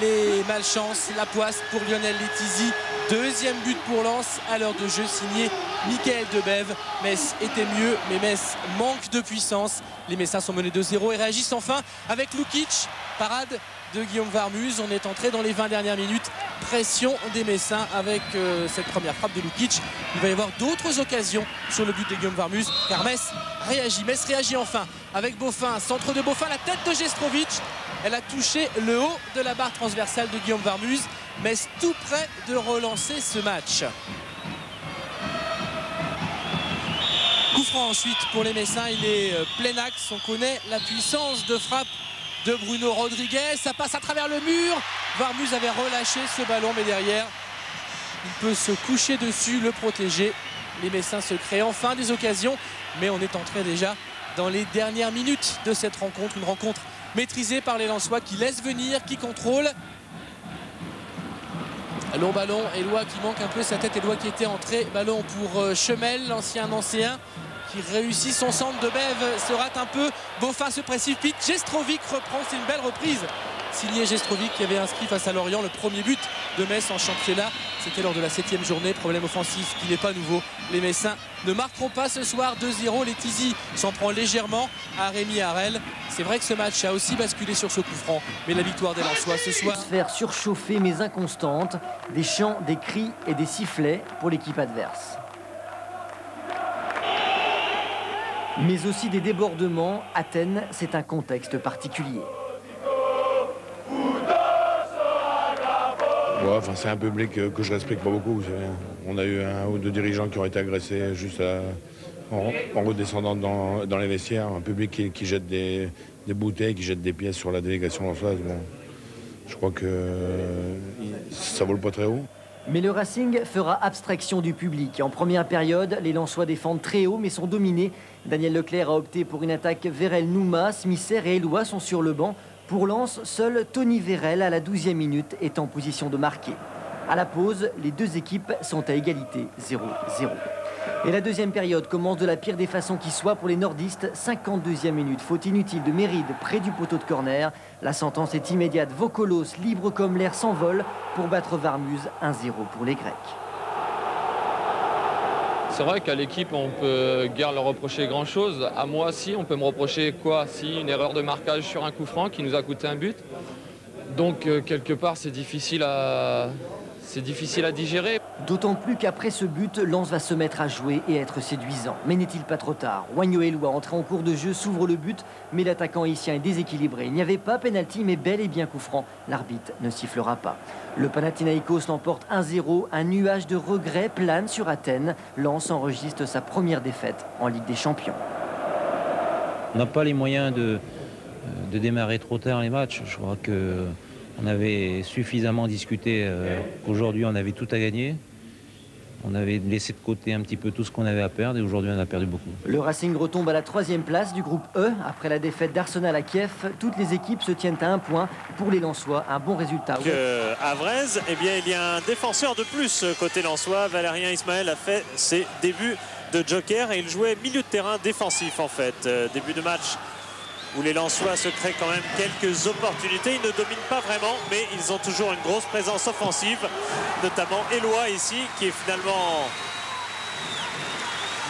les malchances. La poisse pour Lionel Letizy. Deuxième but pour Lens à l'heure de jeu signé Michael Debev. Metz était mieux, mais Metz manque de puissance. Les Messins sont menés 2-0 et réagissent enfin avec Lukic. Parade de Guillaume Varmuse. On est entré dans les 20 dernières minutes. Pression des Messins avec cette première frappe de Lukic. Il va y avoir d'autres occasions sur le but de Guillaume Varmuse car Metz réagit. Metz réagit enfin avec Boffin. Centre de Boffin, la tête de Jestrovic. Elle a touché le haut de la barre transversale de Guillaume Varmuse. Metz tout près de relancer ce match. Coup franc ensuite pour les Messins. Il est plein axe. On connaît la puissance de frappe de Bruno Rodriguez. Ça passe à travers le mur. Varmuse avait relâché ce ballon, mais derrière, il peut se coucher dessus, le protéger. Les Messins se créent enfin des occasions, mais on est entré déjà dans les dernières minutes de cette rencontre. Une rencontre maîtrisée par les Lensois qui laissent venir, qui contrôlent. Long ballon, Éloi qui manque un peu sa tête. Éloi qui était entré. Ballon pour Chemel, l'ancien Nancéen, qui réussit son centre. Debev se rate un peu. Boffin se précipite. Jestrovic reprend. C'est une belle reprise. Signé Jestrovic qui avait inscrit face à Lorient le premier but de Metz en championnat. C'était lors de la 7e journée. Problème offensif qui n'est pas nouveau. Les Messins ne marqueront pas ce soir 2-0. Letizy s'en prend légèrement à Rémi Harel. C'est vrai que ce match a aussi basculé sur ce coup franc. Mais la victoire des Lensois ce soir. Sphère surchauffée mais inconstante. Des chants, des cris et des sifflets pour l'équipe adverse. Mais aussi des débordements. Athènes, c'est un contexte particulier. Ouais, enfin, c'est un public que je respecte pas beaucoup. Vous savez. On a eu 1 ou 2 dirigeants qui ont été agressés juste en redescendant dans les vestiaires. Un public qui jette des bouteilles, qui jette des pièces sur la délégation lensoise. Bon, je crois que ça vole pas très haut. Mais le Racing fera abstraction du public. En première période, les Lensois défendent très haut mais sont dominés. Daniel Leclerc a opté pour une attaque Vérel-Nouma. Smisser et Éloi sont sur le banc. Pour Lens, seul Tony Vérel à la 12e minute est en position de marquer. À la pause, les deux équipes sont à égalité 0-0. Et la deuxième période commence de la pire des façons qui soit pour les nordistes. 52e minute, faute inutile de Méride près du poteau de corner. La sentence est immédiate. Vokolos, libre comme l'air, s'envole pour battre Varmuse 1-0 pour les Grecs. C'est vrai qu'à l'équipe, on peut guère leur reprocher grand-chose. À moi, si, on peut me reprocher quoi? Si, une erreur de marquage sur un coup franc qui nous a coûté un but. Donc, quelque part, c'est difficile à digérer. D'autant plus qu'après ce but, Lens va se mettre à jouer et être séduisant. Mais n'est-il pas trop tard? Wagno Éloi, entré en cours de jeu, s'ouvre le but, mais l'attaquant haïtien est déséquilibré. Il n'y avait pas pénalty, mais bel et bien coup franc. L'arbitre ne sifflera pas. Le Panathinaïkos l'emporte 1-0. Un nuage de regrets plane sur Athènes. Lens enregistre sa première défaite en Ligue des Champions. On n'a pas les moyens de démarrer trop tard les matchs. Je crois qu'on avait suffisamment discuté qu'aujourd'hui on avait tout à gagner. On avait laissé de côté un petit peu tout ce qu'on avait à perdre et aujourd'hui on a perdu beaucoup. Le Racing retombe à la 3e place du groupe E. Après la défaite d'Arsenal à Kiev, toutes les équipes se tiennent à 1 point. Pour les Lensois, un bon résultat. À Vraise, eh bien, il y a un défenseur de plus côté Lensois. Valérien Ismaël a fait ses débuts de joker et il jouait milieu de terrain défensif en fait. Début de match où les Lensois se créent quand même quelques opportunités. Ils ne dominent pas vraiment, mais ils ont toujours une grosse présence offensive, notamment Eloi ici, qui est finalement...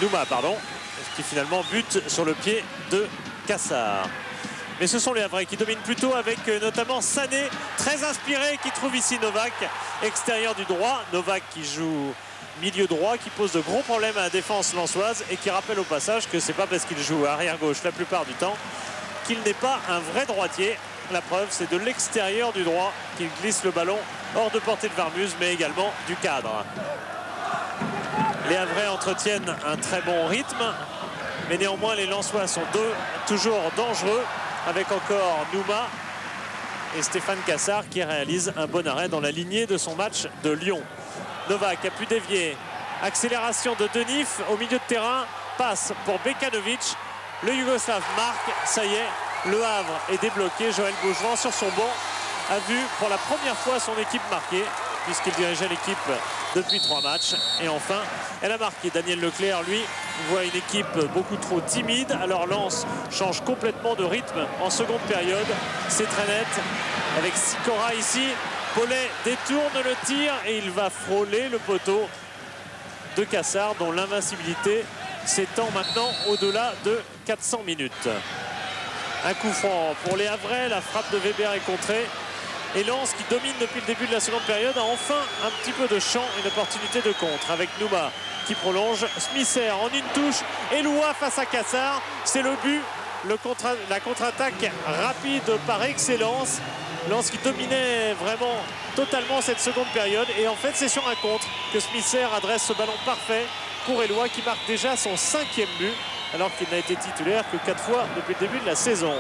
Nouma, pardon, qui finalement bute sur le pied de Cassard. Mais ce sont les Havrais qui dominent plutôt avec notamment Sané, très inspiré, qui trouve ici Novak, extérieur du droit. Novak qui joue milieu droit, qui pose de gros problèmes à la défense lensoise et qui rappelle au passage que c'est pas parce qu'il joue arrière gauche la plupart du temps qu'il n'est pas un vrai droitier. La preuve, c'est de l'extérieur du droit qu'il glisse le ballon hors de portée de Varmuse, mais également du cadre. Les Havrais entretiennent un très bon rythme, mais néanmoins les Lensois sont toujours dangereux, avec encore Nouma et Stéphane Cassard qui réalise un bon arrêt dans la lignée de son match de Lyon. Novak a pu dévier, accélération de Denif au milieu de terrain, passe pour Bekanovic, le Yougoslave marque, ça y est, Le Havre est débloqué. Joël Beaujouan sur son banc a vu pour la première fois son équipe marquer, puisqu'il dirigeait l'équipe depuis 3 matchs. Et enfin, elle a marqué. Daniel Leclerc, lui, voit une équipe beaucoup trop timide. Alors Lens change complètement de rythme en seconde période. C'est très net avec Sikora ici. Paulet détourne le tir et il va frôler le poteau de Cassard, dont l'invincibilité s'étend maintenant au-delà de 400 minutes. Un coup franc pour les Havrais. La frappe de Weber est contrée. Et Lens, qui domine depuis le début de la seconde période, a enfin un petit peu de champ, une opportunité de contre avec Nouma qui prolonge. Smisser en une touche. Eloi face à Cassard. C'est le but. La contre-attaque rapide par excellence. Lens qui dominait vraiment totalement cette seconde période. Et en fait, c'est sur un contre que Smisser adresse ce ballon parfait pour Eloi, qui marque déjà son 5e but, alors qu'il n'a été titulaire que 4 fois depuis le début de la saison.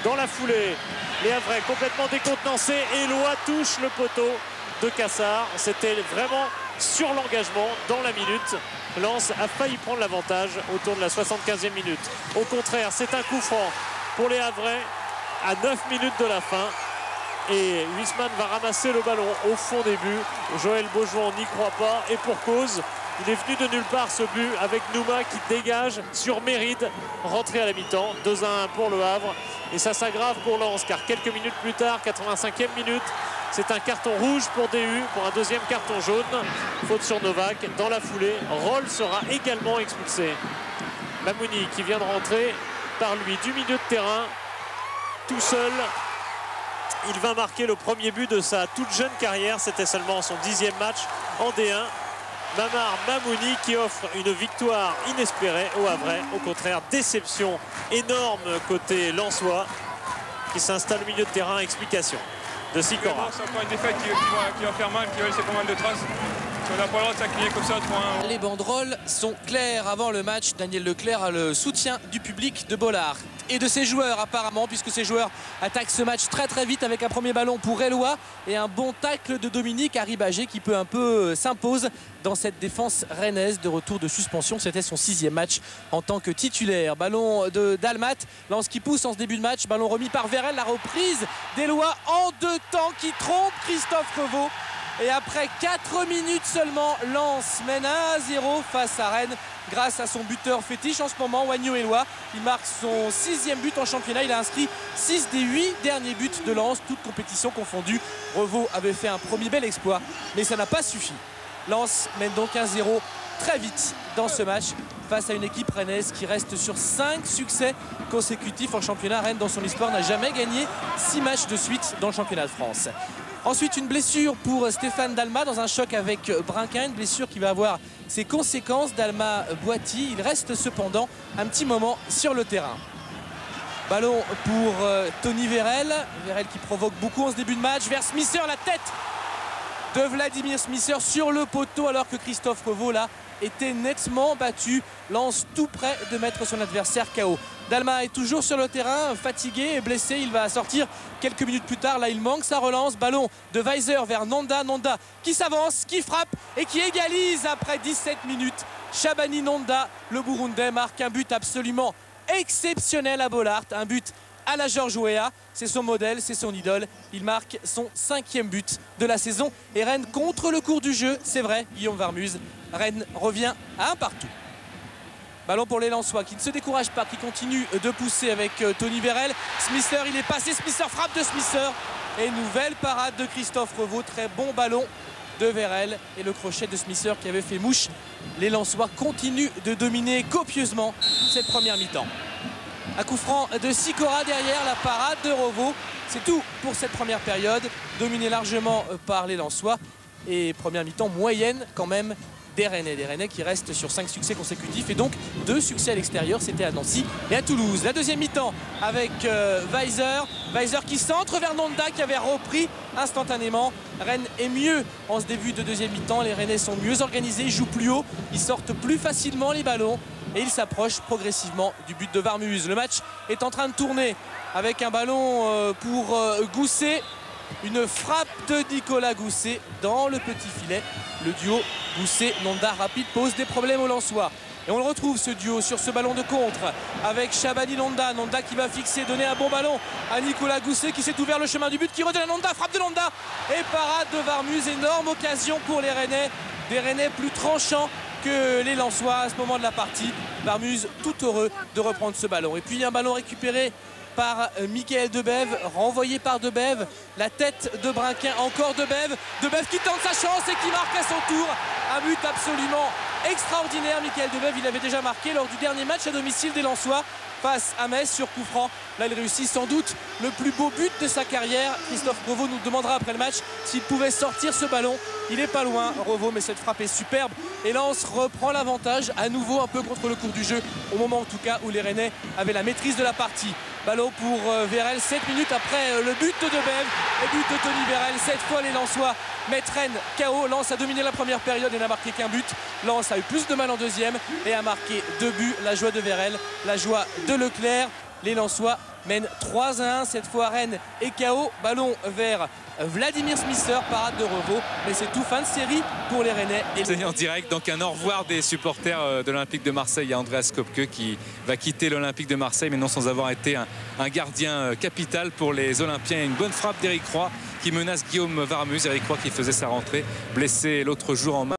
Dans la foulée, les Havrais complètement décontenancés. Eloi touche le poteau de Cassard. C'était vraiment sur l'engagement dans la minute. Lens a failli prendre l'avantage autour de la 75e minute. Au contraire, c'est un coup franc pour les Havrais à 9 minutes de la fin. Et Huisman va ramasser le ballon au fond des buts. Joël Beaujouan n'y croit pas, et pour cause. Il est venu de nulle part ce but, avec Nouma qui dégage sur Méride, rentré à la mi-temps. 2-1 pour le Havre. Et ça s'aggrave pour Lens, car quelques minutes plus tard, 85e minute, c'est un carton rouge pour DU, pour un deuxième carton jaune. Faute sur Novak. Dans la foulée, Roll sera également expulsé. Mamouni qui vient de rentrer par lui du milieu de terrain, tout seul. Il va marquer le premier but de sa toute jeune carrière. C'était seulement son 10e match en D1. Mamar Mamouni qui offre une victoire inespérée au Havrais. Au contraire, déception énorme côté lensois qui s'installe au milieu de terrain. Explication de Sikora. C'est encore une défaite qui va faire mal, qui va laisser pas mal de traces. On n'a pas le droit de s'incliner comme ça 3-1. Les banderoles sont claires avant le match. Daniel Leclerc a le soutien du public de Bollard et de ses joueurs apparemment, puisque ses joueurs attaquent ce match très très vite avec un premier ballon pour Eloi et un bon tacle de Dominique Arribagé qui peut un peu s'impose dans cette défense rennaise de retour de suspension. C'était son 6e match en tant que titulaire. Ballon de Dalmat, Lens qui pousse en ce début de match, ballon remis par Vérel, la reprise d'Eloi en 2 temps qui trompe Christophe Revaux. Et après 4 minutes seulement, Lens mène 1-0 face à Rennes grâce à son buteur fétiche en ce moment, Wagno Eloi. Il marque son 6e but en championnat. Il a inscrit 6 des 8 derniers buts de Lens, toutes compétitions confondues. Revaux avait fait un premier bel exploit, mais ça n'a pas suffi. Lens mène donc 1-0 très vite dans ce match face à une équipe rennaise qui reste sur 5 succès consécutifs en championnat. Rennes, dans son histoire, n'a jamais gagné 6 matchs de suite dans le championnat de France. Ensuite, une blessure pour Stéphane Dalma dans un choc avec Brinquin, une blessure qui va avoir ses conséquences. Dalma Boiti, il reste cependant un petit moment sur le terrain. Ballon pour Tony Vérel. Vérel qui provoque beaucoup en ce début de match. Vers Smisser, la tête de Vladimir Smisser sur le poteau, alors que Christophe Revaux là était nettement battu. Lens tout près de mettre son adversaire KO. Dalma est toujours sur le terrain, fatigué et blessé. Il va sortir quelques minutes plus tard. Là, il manque sa relance. Ballon de Weiser vers Nonda. Nonda qui s'avance, qui frappe et qui égalise après 17 minutes. Shabani Nonda, le Burundais, marque un but absolument exceptionnel à Bollard. Un but à la Georges Weah. C'est son modèle, c'est son idole. Il marque son 5e but de la saison. Et Rennes contre le cours du jeu. C'est vrai, Guillaume Varmuse. Rennes revient à 1 partout. Ballon pour les Lensois qui ne se découragent pas, qui continue de pousser avec Tony Vérel. Smisser, il est passé, Smisser, frappe de Smisser. Et nouvelle parade de Christophe Revaux. Très bon ballon de Vérel et le crochet de Smisser qui avait fait mouche. Les Lensois continuent de dominer copieusement cette première mi-temps. Un coup franc de Sikora derrière, la parade de Revaux. C'est tout pour cette première période, dominé largement par les Lensois. Et première mi-temps moyenne quand même des Rennais qui restent sur 5 succès consécutifs et donc 2 succès à l'extérieur, c'était à Nancy et à Toulouse. La deuxième mi-temps avec Weiser qui centre vers Nonda qui avait repris instantanément. Rennes est mieux en ce début de deuxième mi-temps, les Rennais sont mieux organisés, ils jouent plus haut, ils sortent plus facilement les ballons et ils s'approchent progressivement du but de Varmuse. Le match est en train de tourner avec un ballon pour Gousset. Une frappe de Nicolas Gousset dans le petit filet. Le duo Gousset-Nonda rapide pose des problèmes aux Lensois. Et on le retrouve ce duo sur ce ballon de contre avec Chabani-Nonda. Nonda qui va fixer, donner un bon ballon à Nicolas Gousset qui s'est ouvert le chemin du but, qui redonne à Nonda, frappe de Nonda et parade de Varmuse. Énorme occasion pour les Rennais. Des Rennais plus tranchants que les Lensois à ce moment de la partie. Varmuse tout heureux de reprendre ce ballon. Et puis un ballon récupéré par Michael Debève, renvoyé par Debève, la tête de Brinquin, encore Debève qui tente sa chance et qui marque à son tour un but absolument extraordinaire. Michael Debève, il avait déjà marqué lors du dernier match à domicile des Lensois face à Metz sur coup franc. Là, il réussit sans doute le plus beau but de sa carrière. Christophe Revaux nous demandera après le match s'il pouvait sortir ce ballon. Il n'est pas loin, Revaux, mais cette frappe est superbe. Et Lens reprend l'avantage à nouveau un peu contre le cours du jeu, au moment en tout cas où les Rennais avaient la maîtrise de la partie. Ballon pour Vérel, 7 minutes après le but de Debève et but de Tony Vérel. Cette fois, les Lensois mettent Rennes KO. Lens a dominé la première période et n'a marqué qu'un but. Lens a eu plus de mal en deuxième et a marqué 2 buts. La joie de Vérel, la joie de Leclerc. Les Lensois mènent 3-1. Cette fois, Rennes est KO. Ballon vers Vladimir Smisser, parade de Revaux. Mais c'est tout, fin de série pour les Rennais. C'est en direct, donc un au revoir des supporters de l'Olympique de Marseille. Il y a Andreas Kopke qui va quitter l'Olympique de Marseille, mais non sans avoir été un gardien capital pour les Olympiens. Une bonne frappe d'Éric Roy qui menace Guillaume Varmuse. Éric Roy qui faisait sa rentrée, blessé l'autre jour en main.